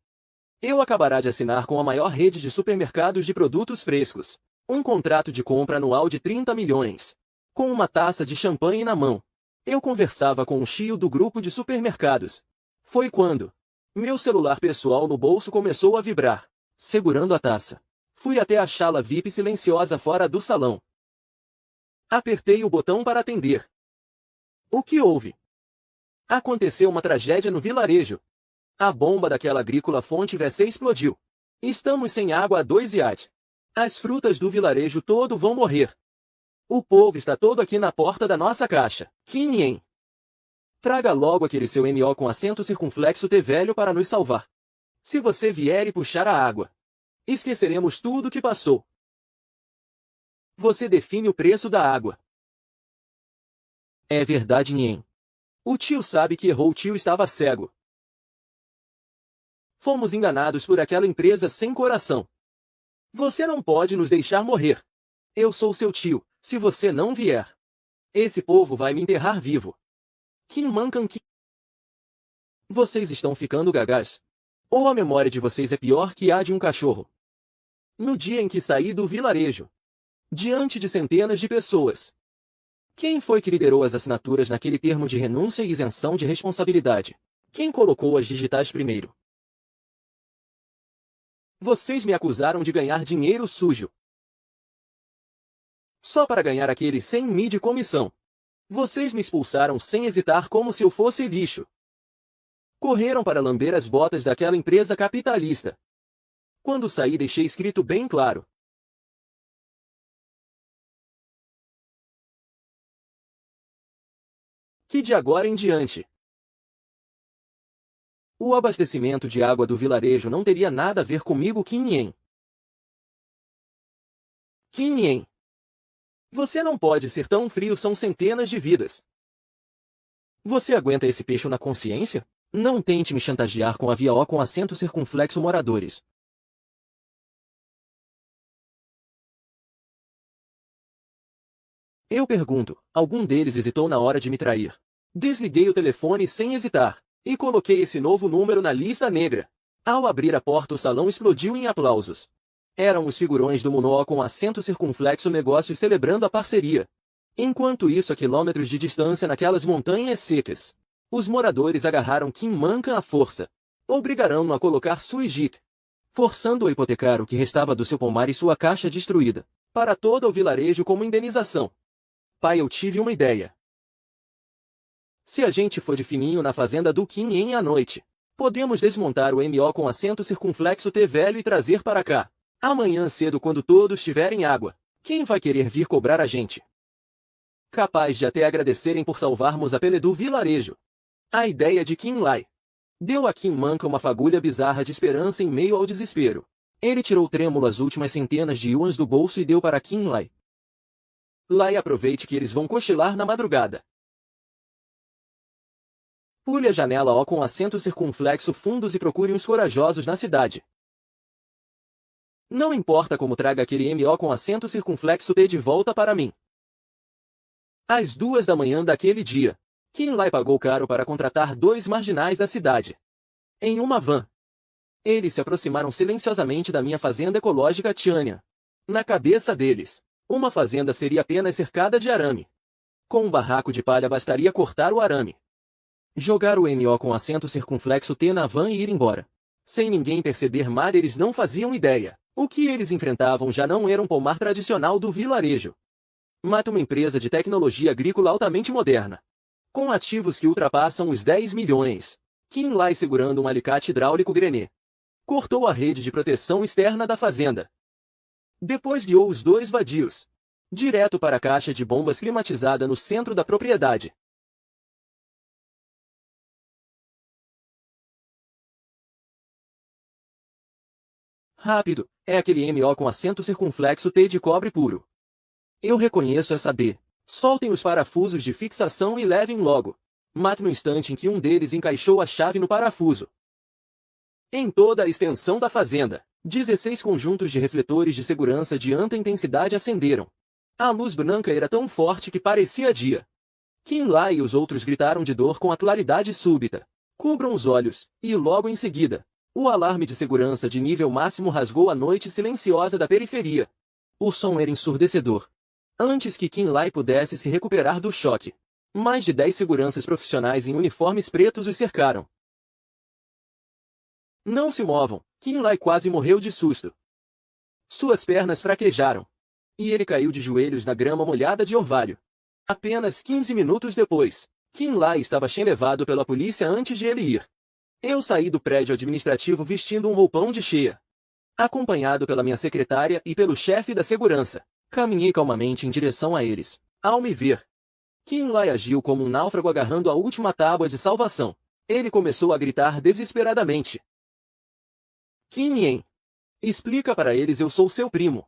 Eu acabará de assinar com a maior rede de supermercados de produtos frescos um contrato de compra anual de 30 milhões. Com uma taça de champanhe na mão, eu conversava com o CEO do grupo de supermercados. Foi quando meu celular pessoal no bolso começou a vibrar, segurando a taça. Fui até a sala VIP silenciosa fora do salão. Apertei o botão para atender. O que houve? Aconteceu uma tragédia no vilarejo. A bomba daquela Agrícola Fonte VC explodiu. Estamos sem água há 2 iate. As frutas do vilarejo todo vão morrer. O povo está todo aqui na porta da nossa caixa. Kim Yen, traga logo aquele seu MO com acento circunflexo T velho para nos salvar. Se você vier e puxar a água, esqueceremos tudo o que passou. Você define o preço da água. É verdade, Nien. O tio sabe que errou, o tio estava cego. Fomos enganados por aquela empresa sem coração. Você não pode nos deixar morrer. Eu sou seu tio, se você não vier, esse povo vai me enterrar vivo. Kim Mankan Kim. Vocês estão ficando gagás. Ou a memória de vocês é pior que a de um cachorro. No dia em que saí do vilarejo, diante de centenas de pessoas. Quem foi que liderou as assinaturas naquele termo de renúncia e isenção de responsabilidade? Quem colocou as digitais primeiro? Vocês me acusaram de ganhar dinheiro sujo. Só para ganhar aqueles 100 mil de comissão. Vocês me expulsaram sem hesitar como se eu fosse lixo. Correram para lamber as botas daquela empresa capitalista. Quando saí deixei escrito bem claro. Que de agora em diante, o abastecimento de água do vilarejo não teria nada a ver comigo, Kim Yen. Kim Yen. Você não pode ser tão frio, são centenas de vidas. Você aguenta esse peixe na consciência? Não tente me chantagear com a via O com acento circunflexo, moradores. Eu pergunto, algum deles hesitou na hora de me trair? Desliguei o telefone sem hesitar, e coloquei esse novo número na lista negra. Ao abrir a porta o salão explodiu em aplausos. Eram os figurões do Muno com acento circunflexo negócios celebrando a parceria. Enquanto isso, a quilômetros de distância naquelas montanhas secas, os moradores agarraram Kim Mankan à força. Obrigaram-no a colocar suijit, forçando-o a hipotecar o que restava do seu pomar e sua caixa destruída, para todo o vilarejo como indenização. Pai, eu tive uma ideia. Se a gente for de fininho na fazenda do Kim Yen à noite, podemos desmontar o MO com acento circunflexo T velho e trazer para cá. Amanhã cedo, quando todos tiverem água, quem vai querer vir cobrar a gente? Capaz de até agradecerem por salvarmos a pele do vilarejo. A ideia de Kim Lai deu a Kim Mankan uma fagulha bizarra de esperança em meio ao desespero. Ele tirou trêmulo as últimas centenas de yuans do bolso e deu para Kim Lai. Lai, aproveite que eles vão cochilar na madrugada. Pule a janela O com acento circunflexo fundos e procure uns corajosos na cidade. Não importa como, traga aquele MO com acento circunflexo T de volta para mim. Às 2 da manhã daquele dia, Kim Lai pagou caro para contratar 2 marginais da cidade. Em uma van. Eles se aproximaram silenciosamente da minha fazenda ecológica Tianya. Na cabeça deles, uma fazenda seria apenas cercada de arame. Com um barraco de palha bastaria cortar o arame, jogar o MO com acento circunflexo T na van e ir embora. Sem ninguém perceber mal, eles não faziam ideia. O que eles enfrentavam já não era um pomar tradicional do vilarejo, mas uma empresa de tecnologia agrícola altamente moderna, com ativos que ultrapassam os 10 milhões. Kim Lai, segurando um alicate hidráulico Grenet, cortou a rede de proteção externa da fazenda. Depois guiou os 2 vadios direto para a caixa de bombas climatizada no centro da propriedade. Rápido, é aquele MO com acento circunflexo T de cobre puro. Eu reconheço essa B. Soltem os parafusos de fixação e levem logo. Mate no instante em que um deles encaixou a chave no parafuso. Em toda a extensão da fazenda, 16 conjuntos de refletores de segurança de alta intensidade acenderam. A luz branca era tão forte que parecia dia. Kim Lai e os outros gritaram de dor com a claridade súbita. Cubram os olhos, e logo em seguida, o alarme de segurança de nível máximo rasgou a noite silenciosa da periferia. O som era ensurdecedor. Antes que Kim Lai pudesse se recuperar do choque, mais de 10 seguranças profissionais em uniformes pretos os cercaram. Não se movam, Kim Lai quase morreu de susto. Suas pernas fraquejaram, e ele caiu de joelhos na grama molhada de orvalho. Apenas 15 minutos depois, Kim Lai estava sendo levado pela polícia antes de ele ir. Eu saí do prédio administrativo vestindo um roupão de cheia, acompanhado pela minha secretária e pelo chefe da segurança. Caminhei calmamente em direção a eles. Ao me ver, Kim Lai agiu como um náufrago agarrando a última tábua de salvação. Ele começou a gritar desesperadamente. Kim Yen, explica para eles, eu sou seu primo.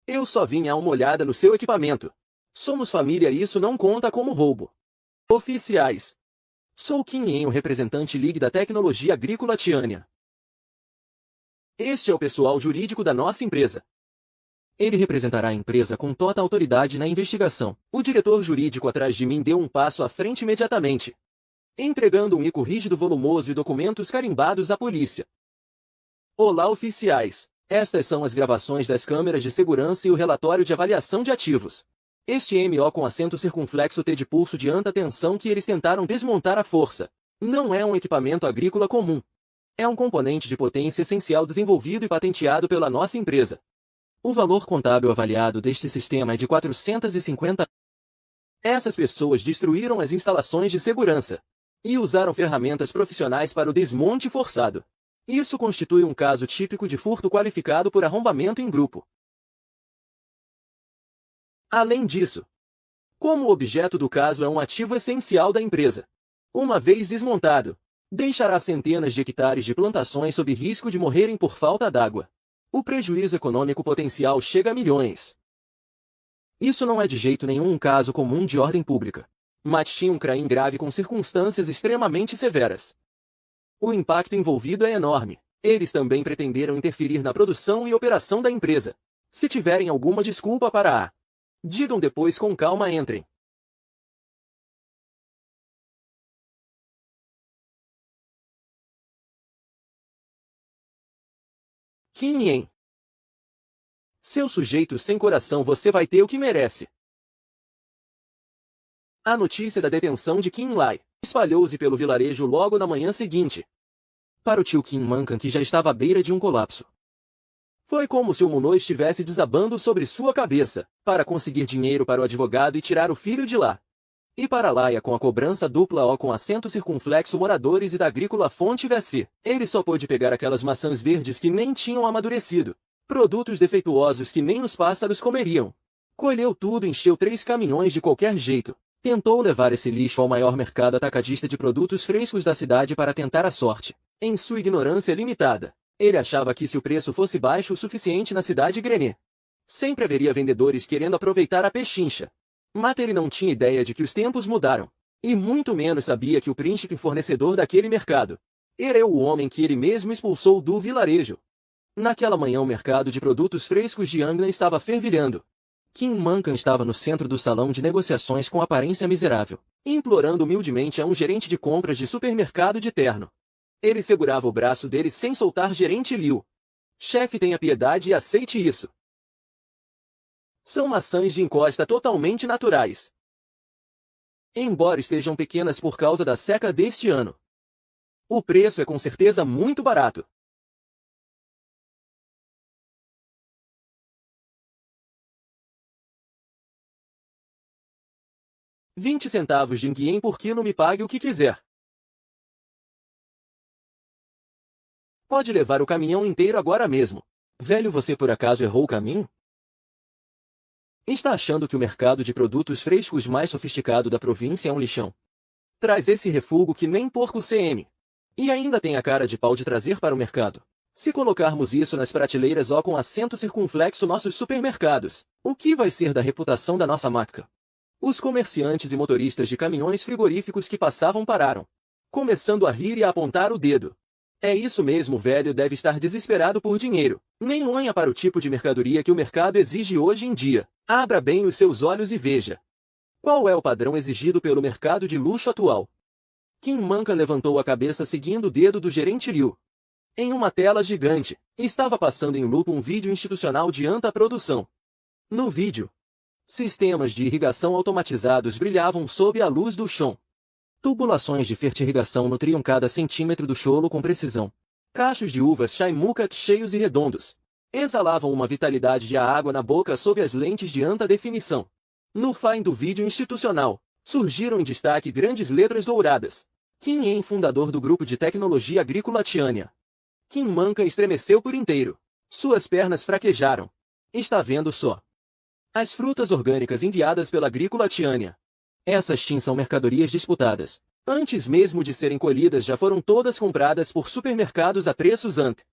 Eu só vim dar uma olhada no seu equipamento. Somos família e isso não conta como roubo. Oficiais. Sou Kim Yen, o representante League da Tecnologia Agrícola Tianya. Este é o pessoal jurídico da nossa empresa. Ele representará a empresa com total autoridade na investigação. O diretor jurídico atrás de mim deu um passo à frente imediatamente, entregando um mico rígido, volumoso e documentos carimbados à polícia. Olá, oficiais. Estas são as gravações das câmeras de segurança e o relatório de avaliação de ativos. Este MO com assento circunflexo T de pulso de alta tensão que eles tentaram desmontar à força. Não é um equipamento agrícola comum. É um componente de potência essencial desenvolvido e patenteado pela nossa empresa. O valor contábil avaliado deste sistema é de 450. Essas pessoas destruíram as instalações de segurança e usaram ferramentas profissionais para o desmonte forçado. Isso constitui um caso típico de furto qualificado por arrombamento em grupo. Além disso, como o objeto do caso é um ativo essencial da empresa, uma vez desmontado, deixará centenas de hectares de plantações sob risco de morrerem por falta d'água. O prejuízo econômico potencial chega a milhões. Isso não é de jeito nenhum um caso comum de ordem pública, mas tinha um crime grave com circunstâncias extremamente severas. O impacto envolvido é enorme. Eles também pretenderam interferir na produção e operação da empresa. Se tiverem alguma desculpa para a... digam depois com calma entrem. Kim Yen. Seu sujeito sem coração, você vai ter o que merece. A notícia da detenção de Kim Lai espalhou-se pelo vilarejo logo na manhã seguinte. Para o tio Kim Mankan, que já estava à beira de um colapso. Foi como se o mundo estivesse desabando sobre sua cabeça, para conseguir dinheiro para o advogado e tirar o filho de lá. E para Laia com a cobrança dupla O com acento circunflexo moradores e da agrícola fonte VC. Ele só pôde pegar aquelas maçãs verdes que nem tinham amadurecido. Produtos defeituosos que nem os pássaros comeriam. Colheu tudo e encheu 3 caminhões de qualquer jeito. Tentou levar esse lixo ao maior mercado atacadista de produtos frescos da cidade para tentar a sorte. Em sua ignorância limitada, ele achava que se o preço fosse baixo o suficiente na cidade Grené, sempre haveria vendedores querendo aproveitar a pechincha. Mas ele não tinha ideia de que os tempos mudaram. E muito menos sabia que o príncipe fornecedor daquele mercado era o homem que ele mesmo expulsou do vilarejo. Naquela manhã o mercado de produtos frescos de Yangnan estava fervilhando. Kim Mankan estava no centro do salão de negociações com aparência miserável, implorando humildemente a um gerente de compras de supermercado de terno. Ele segurava o braço dele sem soltar. Gerente Liu. Chefe, tenha piedade e aceite isso. São maçãs de encosta totalmente naturais. Embora estejam pequenas por causa da seca deste ano, o preço é com certeza muito barato. R$ 20 de yen por quilo, me pague o que quiser. Pode levar o caminhão inteiro agora mesmo. Velho, você por acaso errou o caminho? Está achando que o mercado de produtos frescos mais sofisticado da província é um lixão? Traz esse refúgio que nem porco CM. E ainda tem a cara de pau de trazer para o mercado. Se colocarmos isso nas prateleiras ou com acento circunflexo nossos supermercados, o que vai ser da reputação da nossa marca? Os comerciantes e motoristas de caminhões frigoríficos que passavam pararam, começando a rir e a apontar o dedo. É isso mesmo, o velho deve estar desesperado por dinheiro. Nem olha para o tipo de mercadoria que o mercado exige hoje em dia. Abra bem os seus olhos e veja. Qual é o padrão exigido pelo mercado de luxo atual? Kim Mankan levantou a cabeça seguindo o dedo do gerente Liu. Em uma tela gigante, estava passando em loop um vídeo institucional de alta produção. No vídeo, sistemas de irrigação automatizados brilhavam sob a luz do chão. Tubulações de fertirrigação nutriam cada centímetro do solo com precisão. Cachos de uvas Chaimukat cheios e redondos exalavam uma vitalidade de água na boca sob as lentes de alta definição. No fim do vídeo institucional, surgiram em destaque grandes letras douradas. Kim Yen, fundador do grupo de tecnologia agrícola Tiania. Kim Mankan estremeceu por inteiro. Suas pernas fraquejaram. Está vendo só? As frutas orgânicas enviadas pela agrícola Tiania. Essas sim são mercadorias disputadas. Antes mesmo de serem colhidas já foram todas compradas por supermercados a preços ante.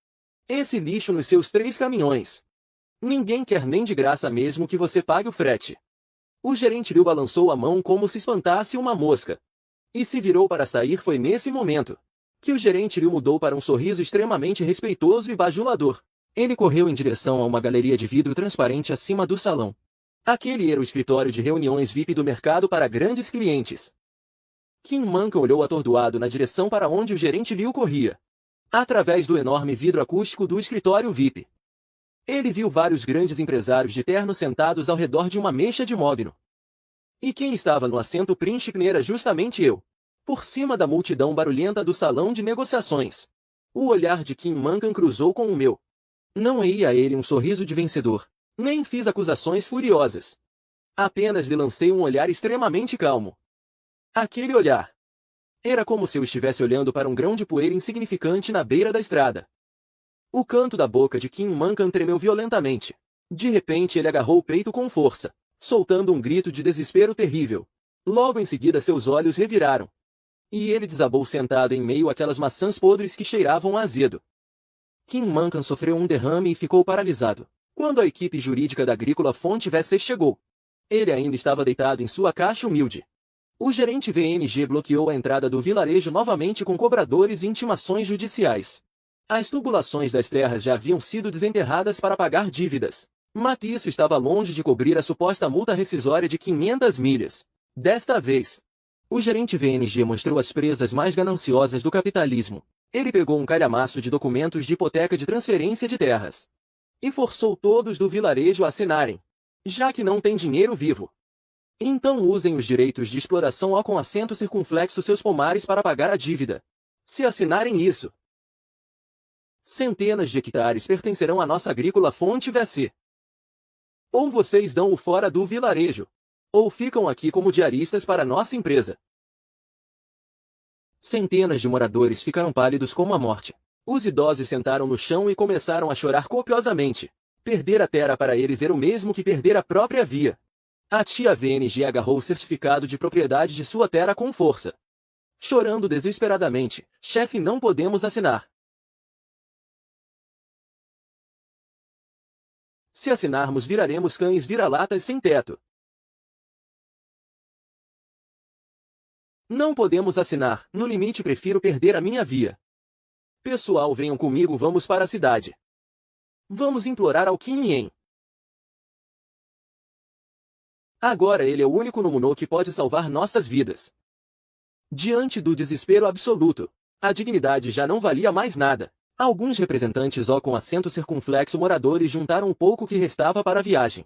Esse lixo nos seus 3 caminhões. Ninguém quer nem de graça mesmo que você pague o frete. O gerente Liu balançou a mão como se espantasse uma mosca. E se virou para sair. Foi nesse momento que o gerente Liu mudou para um sorriso extremamente respeitoso e bajulador. Ele correu em direção a uma galeria de vidro transparente acima do salão. Aquele era o escritório de reuniões VIP do mercado para grandes clientes. Kim Mankan olhou atordoado na direção para onde o gerente Liu corria. Através do enorme vidro acústico do escritório VIP, Ele viu vários grandes empresários de terno sentados ao redor de uma mecha de mogno. E quem estava no assento príncipe era justamente eu. Por cima da multidão barulhenta do salão de negociações. O olhar de Kim Mankan cruzou com o meu. Não ergui a ele um sorriso de vencedor. Nem fiz acusações furiosas. Apenas lhe lancei um olhar extremamente calmo. Aquele olhar. Era como se eu estivesse olhando para um grão de poeira insignificante na beira da estrada. O canto da boca de Kim Mankan tremeu violentamente. De repente ele agarrou o peito com força, soltando um grito de desespero terrível. Logo em seguida seus olhos reviraram. E ele desabou sentado em meio àquelas maçãs podres que cheiravam a azedo. Kim Mankan sofreu um derrame e ficou paralisado. Quando a equipe jurídica da Agrícola Fonte VC chegou, ele ainda estava deitado em sua caixa humilde. O gerente VNG bloqueou a entrada do vilarejo novamente com cobradores e intimações judiciais. As tubulações das terras já haviam sido desenterradas para pagar dívidas. Mas isso estava longe de cobrir a suposta multa rescisória de 500 milhas. Desta vez, o gerente VNG mostrou as presas mais gananciosas do capitalismo. Ele pegou um calhamaço de documentos de hipoteca de transferência de terras e forçou todos do vilarejo a assinarem. Já que não tem dinheiro vivo, então usem os direitos de exploração ao com acento circunflexo seus pomares para pagar a dívida. Se assinarem isso, centenas de hectares pertencerão à nossa Agrícola Fonte VC. Ou vocês dão o fora do vilarejo, ou ficam aqui como diaristas para nossa empresa. Centenas de moradores ficaram pálidos como a morte. Os idosos sentaram no chão e começaram a chorar copiosamente. Perder a terra para eles era o mesmo que perder a própria via. A tia VNG agarrou o certificado de propriedade de sua terra com força. Chorando desesperadamente, chefe, não podemos assinar. Se assinarmos viraremos cães vira-latas sem teto. Não podemos assinar, no limite prefiro perder a minha via. Pessoal, venham comigo, vamos para a cidade. Vamos implorar ao Kim Yen. Agora ele é o único Nomuno que pode salvar nossas vidas. Diante do desespero absoluto, a dignidade já não valia mais nada. Alguns representantes com acento circunflexo moradores juntaram o pouco que restava para a viagem.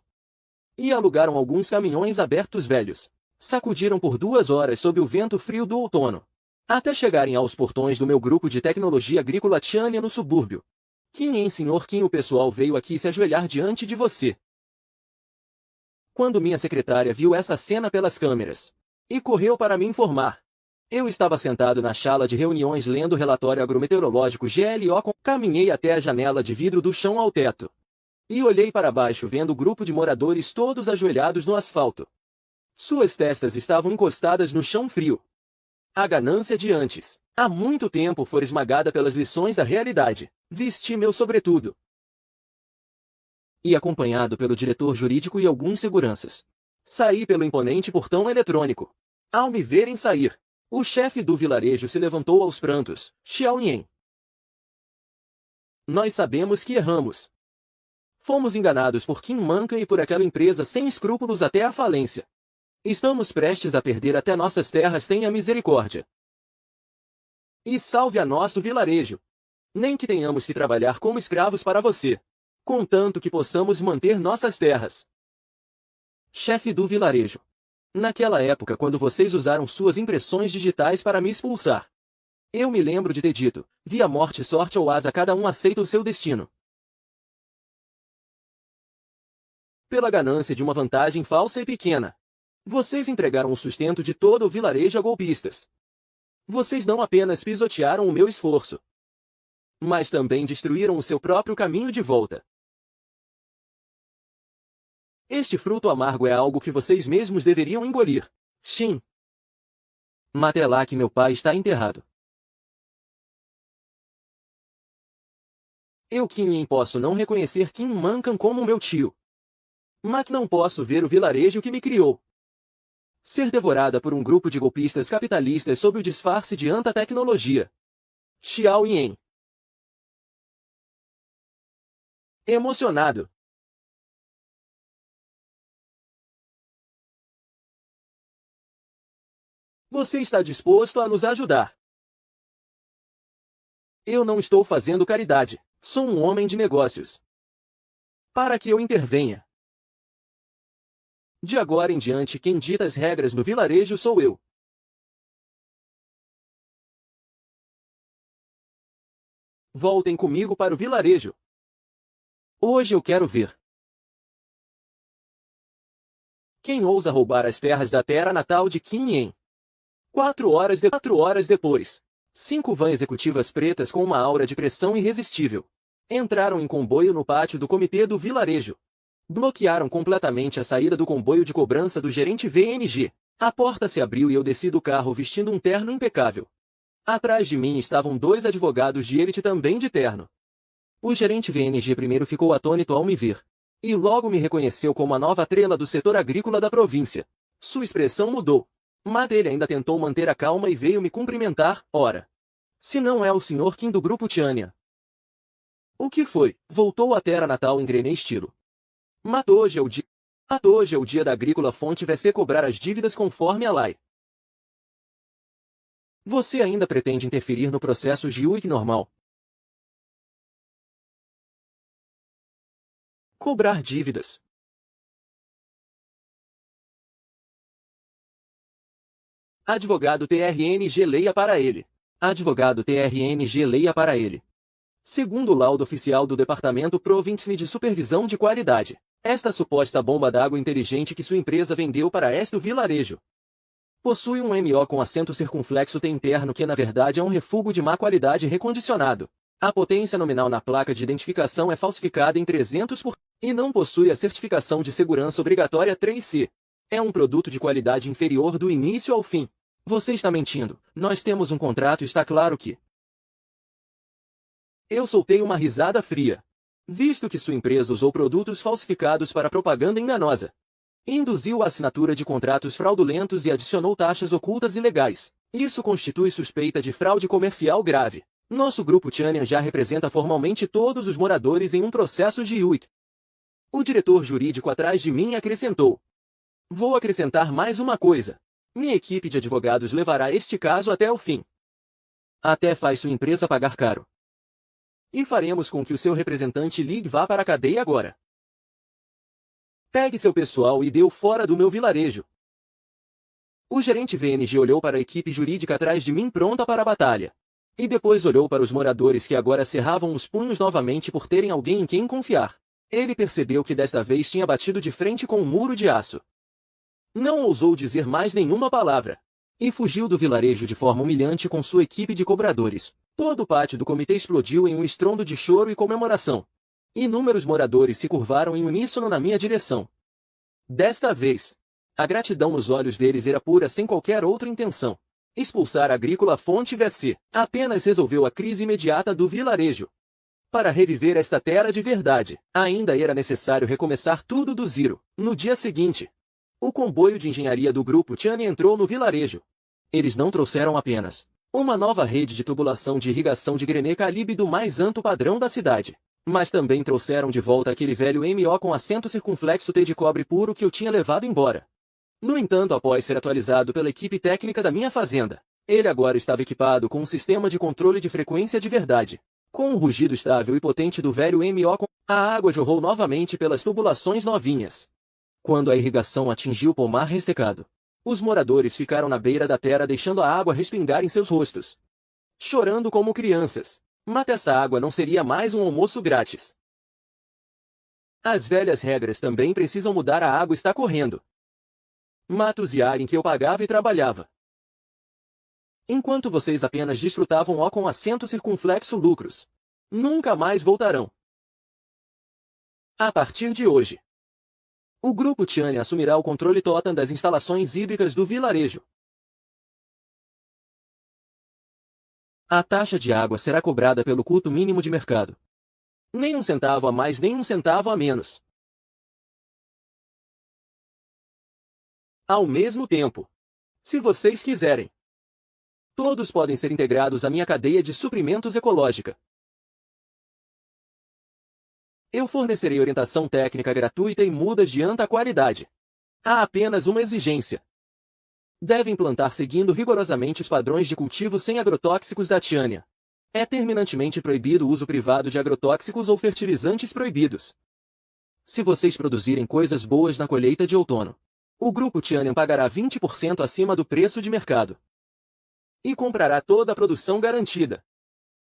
E alugaram alguns caminhões abertos velhos. Sacudiram por 2 horas sob o vento frio do outono, até chegarem aos portões do meu grupo de tecnologia agrícola Tiania no subúrbio. Kim, senhor Kim, o pessoal veio aqui se ajoelhar diante de você. Quando minha secretária viu essa cena pelas câmeras, e correu para me informar. Eu estava sentado na sala de reuniões lendo o relatório agrometeorológico GLO. Caminhei até a janela de vidro do chão ao teto. E olhei para baixo vendo o grupo de moradores todos ajoelhados no asfalto. Suas testas estavam encostadas no chão frio. A ganância de antes, há muito tempo, foi esmagada pelas lições da realidade. Vesti meu sobretudo. E acompanhado pelo diretor jurídico e alguns seguranças, saí pelo imponente portão eletrônico. Ao me verem sair, o chefe do vilarejo se levantou aos prantos. Xiao Yen. Nós sabemos que erramos. Fomos enganados por Kim Mankan e por aquela empresa sem escrúpulos até a falência. Estamos prestes a perder até nossas terras, tenha misericórdia. E salve a nosso vilarejo. Nem que tenhamos que trabalhar como escravos para você, contanto que possamos manter nossas terras. Chefe do vilarejo. Naquela época, quando vocês usaram suas impressões digitais para me expulsar, eu me lembro de ter dito, via morte, sorte ou asa, cada um aceita o seu destino. Pela ganância de uma vantagem falsa e pequena, vocês entregaram o sustento de todo o vilarejo a golpistas. Vocês não apenas pisotearam o meu esforço, mas também destruíram o seu próprio caminho de volta. Este fruto amargo é algo que vocês mesmos deveriam engolir. Shin. Até lá que meu pai está enterrado. Eu, Kim Yen, posso não reconhecer Kim Mankan como meu tio, mas não posso ver o vilarejo que me criou ser devorada por um grupo de golpistas capitalistas sob o disfarce de anta tecnologia. Xiao Yen. Emocionado. Você está disposto a nos ajudar? Eu não estou fazendo caridade. Sou um homem de negócios. para que eu intervenha. De agora em diante, quem dita as regras no vilarejo sou eu. Voltem comigo para o vilarejo. Hoje eu quero ver quem ousa roubar as terras da terra natal de Kim Yen. 4 horas depois, 5 vans executivas pretas com uma aura de pressão irresistível entraram em comboio no pátio do comitê do vilarejo. Bloquearam completamente a saída do comboio de cobrança do gerente VNG. A porta se abriu e eu desci do carro vestindo um terno impecável. Atrás de mim estavam 2 advogados de elite também de terno. O gerente VNG primeiro ficou atônito ao me ver. E logo me reconheceu como a nova estrela do setor agrícola da província. Sua expressão mudou. Mas ele ainda tentou manter a calma e veio me cumprimentar. Ora, se não é o Sr. Kim do grupo Tiania. O que foi? Voltou à terra natal em Grené estilo. Mas hoje é o dia da agrícola fonte VC cobrar as dívidas conforme a lei. Você ainda pretende interferir no processo JIUIC normal? Cobrar dívidas. Advogado TRNG leia para ele. Advogado TRNG leia para ele. Segundo o laudo oficial do Departamento Provincial de Supervisão de Qualidade, esta suposta bomba d'água inteligente que sua empresa vendeu para este vilarejo possui um MO com assento circunflexo T interno que na verdade é um refúgio de má qualidade recondicionado. A potência nominal na placa de identificação é falsificada em 300% e não possui a certificação de segurança obrigatória 3C. É um produto de qualidade inferior do início ao fim. Você está mentindo. Nós temos um contrato e está claro que... Eu soltei uma risada fria, visto que sua empresa usou produtos falsificados para propaganda enganosa. Induziu a assinatura de contratos fraudulentos e adicionou taxas ocultas ilegais. Isso constitui suspeita de fraude comercial grave. Nosso grupo Tiania já representa formalmente todos os moradores em um processo de JIUIC. O diretor jurídico atrás de mim acrescentou. Vou acrescentar mais uma coisa. Minha equipe de advogados levará este caso até o fim. Até faz sua empresa pagar caro. E faremos com que o seu representante ligue vá para a cadeia agora. Pegue seu pessoal e dê-o fora do meu vilarejo. O gerente VNG olhou para a equipe jurídica atrás de mim pronta para a batalha. E depois olhou para os moradores que agora cerravam os punhos novamente por terem alguém em quem confiar. Ele percebeu que desta vez tinha batido de frente com um muro de aço. Não ousou dizer mais nenhuma palavra. E fugiu do vilarejo de forma humilhante com sua equipe de cobradores. Todo o pátio do comitê explodiu em um estrondo de choro e comemoração. Inúmeros moradores se curvaram em uníssono na minha direção. Desta vez, a gratidão nos olhos deles era pura sem qualquer outra intenção. Expulsar a agrícola fonte VC apenas resolveu a crise imediata do vilarejo. Para reviver esta terra de verdade, ainda era necessário recomeçar tudo do zero. No dia seguinte, o comboio de engenharia do grupo Tiania entrou no vilarejo. Eles não trouxeram apenas uma nova rede de tubulação de irrigação de Grené calibre do mais alto padrão da cidade, mas também trouxeram de volta aquele velho MO com assento circunflexo T de cobre puro que eu tinha levado embora. No entanto, após ser atualizado pela equipe técnica da minha fazenda, ele agora estava equipado com um sistema de controle de frequência de verdade. Com um rugido estável e potente do velho MO, a água jorrou novamente pelas tubulações novinhas. Quando a irrigação atingiu o pomar ressecado, os moradores ficaram na beira da terra deixando a água respingar em seus rostos, chorando como crianças. Mas essa água não seria mais um almoço grátis. As velhas regras também precisam mudar. A água está correndo. Matos e ar em que eu pagava e trabalhava. Enquanto vocês apenas desfrutavam com assento circunflexo lucros, nunca mais voltarão. A partir de hoje, o grupo Tiania assumirá o controle total das instalações hídricas do vilarejo. A taxa de água será cobrada pelo custo mínimo de mercado. Nem um centavo a mais, nem um centavo a menos. Ao mesmo tempo, se vocês quiserem, todos podem ser integrados à minha cadeia de suprimentos ecológica. Eu fornecerei orientação técnica gratuita e mudas de alta qualidade. Há apenas uma exigência. Devem plantar seguindo rigorosamente os padrões de cultivo sem agrotóxicos da Tiania. É terminantemente proibido o uso privado de agrotóxicos ou fertilizantes proibidos. Se vocês produzirem coisas boas na colheita de outono, o Grupo Tianyan pagará 20% acima do preço de mercado e comprará toda a produção garantida.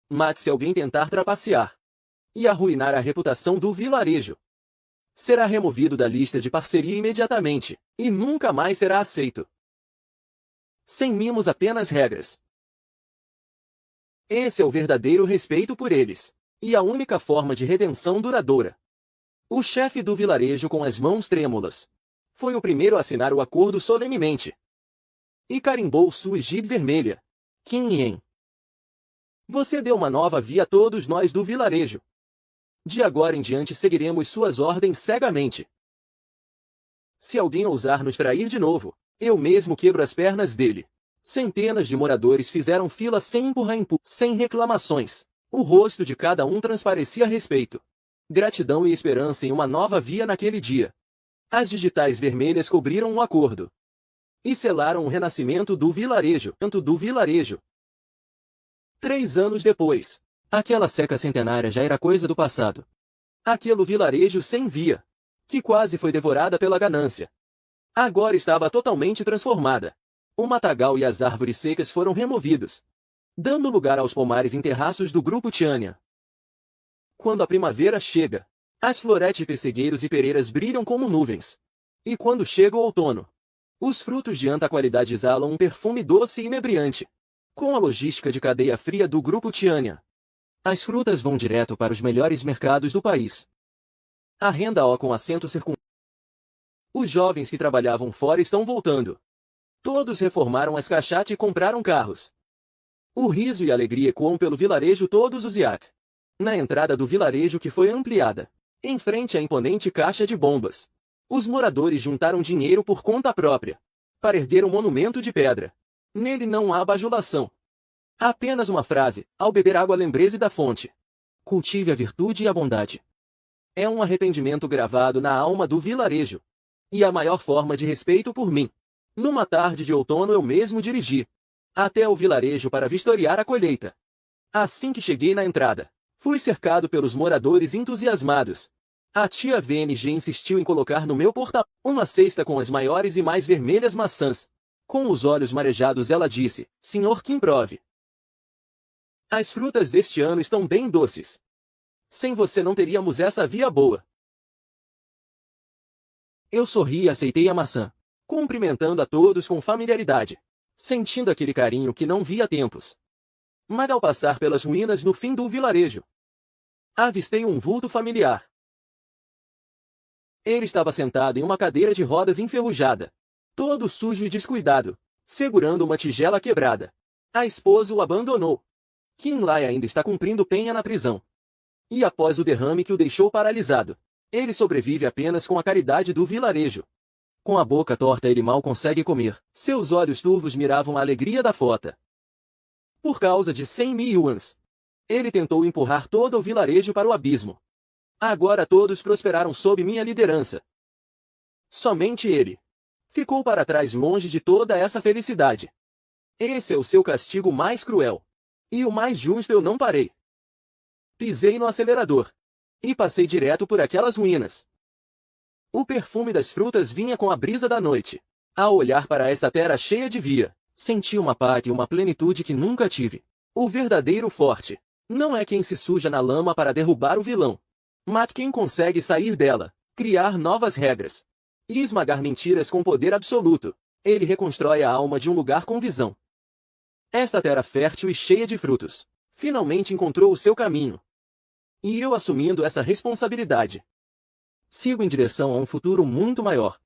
Mas se alguém tentar trapacear e arruinar a reputação do vilarejo, será removido da lista de parceria imediatamente e nunca mais será aceito. Sem mimos, apenas regras. Esse é o verdadeiro respeito por eles e a única forma de redenção duradoura. O chefe do vilarejo, com as mãos trêmulas, foi o primeiro a assinar o acordo solenemente e carimbou sua egípcia vermelha. Qin Yen. Você deu uma nova via a todos nós do vilarejo. De agora em diante seguiremos suas ordens cegamente. Se alguém ousar nos trair de novo, eu mesmo quebro as pernas dele. Centenas de moradores fizeram fila sem empurra-empurra, sem reclamações. O rosto de cada um transparecia respeito, gratidão e esperança em uma nova via naquele dia. As digitais vermelhas cobriram o acordo e selaram o renascimento do vilarejo. 3 anos depois, aquela seca centenária já era coisa do passado. Aquele vilarejo sem via, que quase foi devorada pela ganância, agora estava totalmente transformada. O matagal e as árvores secas foram removidos, dando lugar aos pomares em terraços do Grupo Tianyan. Quando a primavera chega, as floretes de pessegueiros e pereiras brilham como nuvens. E quando chega o outono, os frutos de alta qualidade exalam um perfume doce e inebriante. Com a logística de cadeia fria do Grupo Tianyan, as frutas vão direto para os melhores mercados do país. A renda O com acento circunflexo. Os jovens que trabalhavam fora estão voltando. Todos reformaram as caixates e compraram carros. O riso e a alegria ecoam pelo vilarejo todos os IAC. Na entrada do vilarejo, que foi ampliada, em frente à imponente caixa de bombas, os moradores juntaram dinheiro por conta própria para erguer um monumento de pedra. Nele não há bajulação. Apenas uma frase: ao beber água lembre-se da fonte. Cultive a virtude e a bondade. É um arrependimento gravado na alma do vilarejo. E a maior forma de respeito por mim. Numa tarde de outono eu mesmo dirigi até o vilarejo para vistoriar a colheita. Assim que cheguei na entrada, fui cercado pelos moradores entusiasmados. A tia VNG insistiu em colocar no meu porta uma cesta com as maiores e mais vermelhas maçãs. Com os olhos marejados ela disse: Senhor Qin, prove. As frutas deste ano estão bem doces. Sem você não teríamos essa via boa. Eu sorri e aceitei a maçã, cumprimentando a todos com familiaridade, sentindo aquele carinho que não via há tempos. Mas ao passar pelas ruínas no fim do vilarejo, avistei um vulto familiar. Ele estava sentado em uma cadeira de rodas enferrujada, todo sujo e descuidado, segurando uma tigela quebrada. A esposa o abandonou. Qin Lai ainda está cumprindo pena na prisão. E após o derrame que o deixou paralisado, ele sobrevive apenas com a caridade do vilarejo. Com a boca torta ele mal consegue comer. Seus olhos turvos miravam a alegria da fota. Por causa de 100.000 yuans, ele tentou empurrar todo o vilarejo para o abismo. Agora todos prosperaram sob minha liderança. Somente ele ficou para trás, longe de toda essa felicidade. Esse é o seu castigo mais cruel. E o mais justo. Eu não parei. Pisei no acelerador e passei direto por aquelas ruínas. O perfume das frutas vinha com a brisa da noite. Ao olhar para esta terra cheia de via, senti uma paz e uma plenitude que nunca tive. O verdadeiro forte não é quem se suja na lama para derrubar o vilão, mas quem consegue sair dela, criar novas regras e esmagar mentiras com poder absoluto. Ele reconstrói a alma de um lugar com visão. Esta terra fértil e cheia de frutos finalmente encontrou o seu caminho. E eu, assumindo essa responsabilidade, sigo em direção a um futuro muito maior.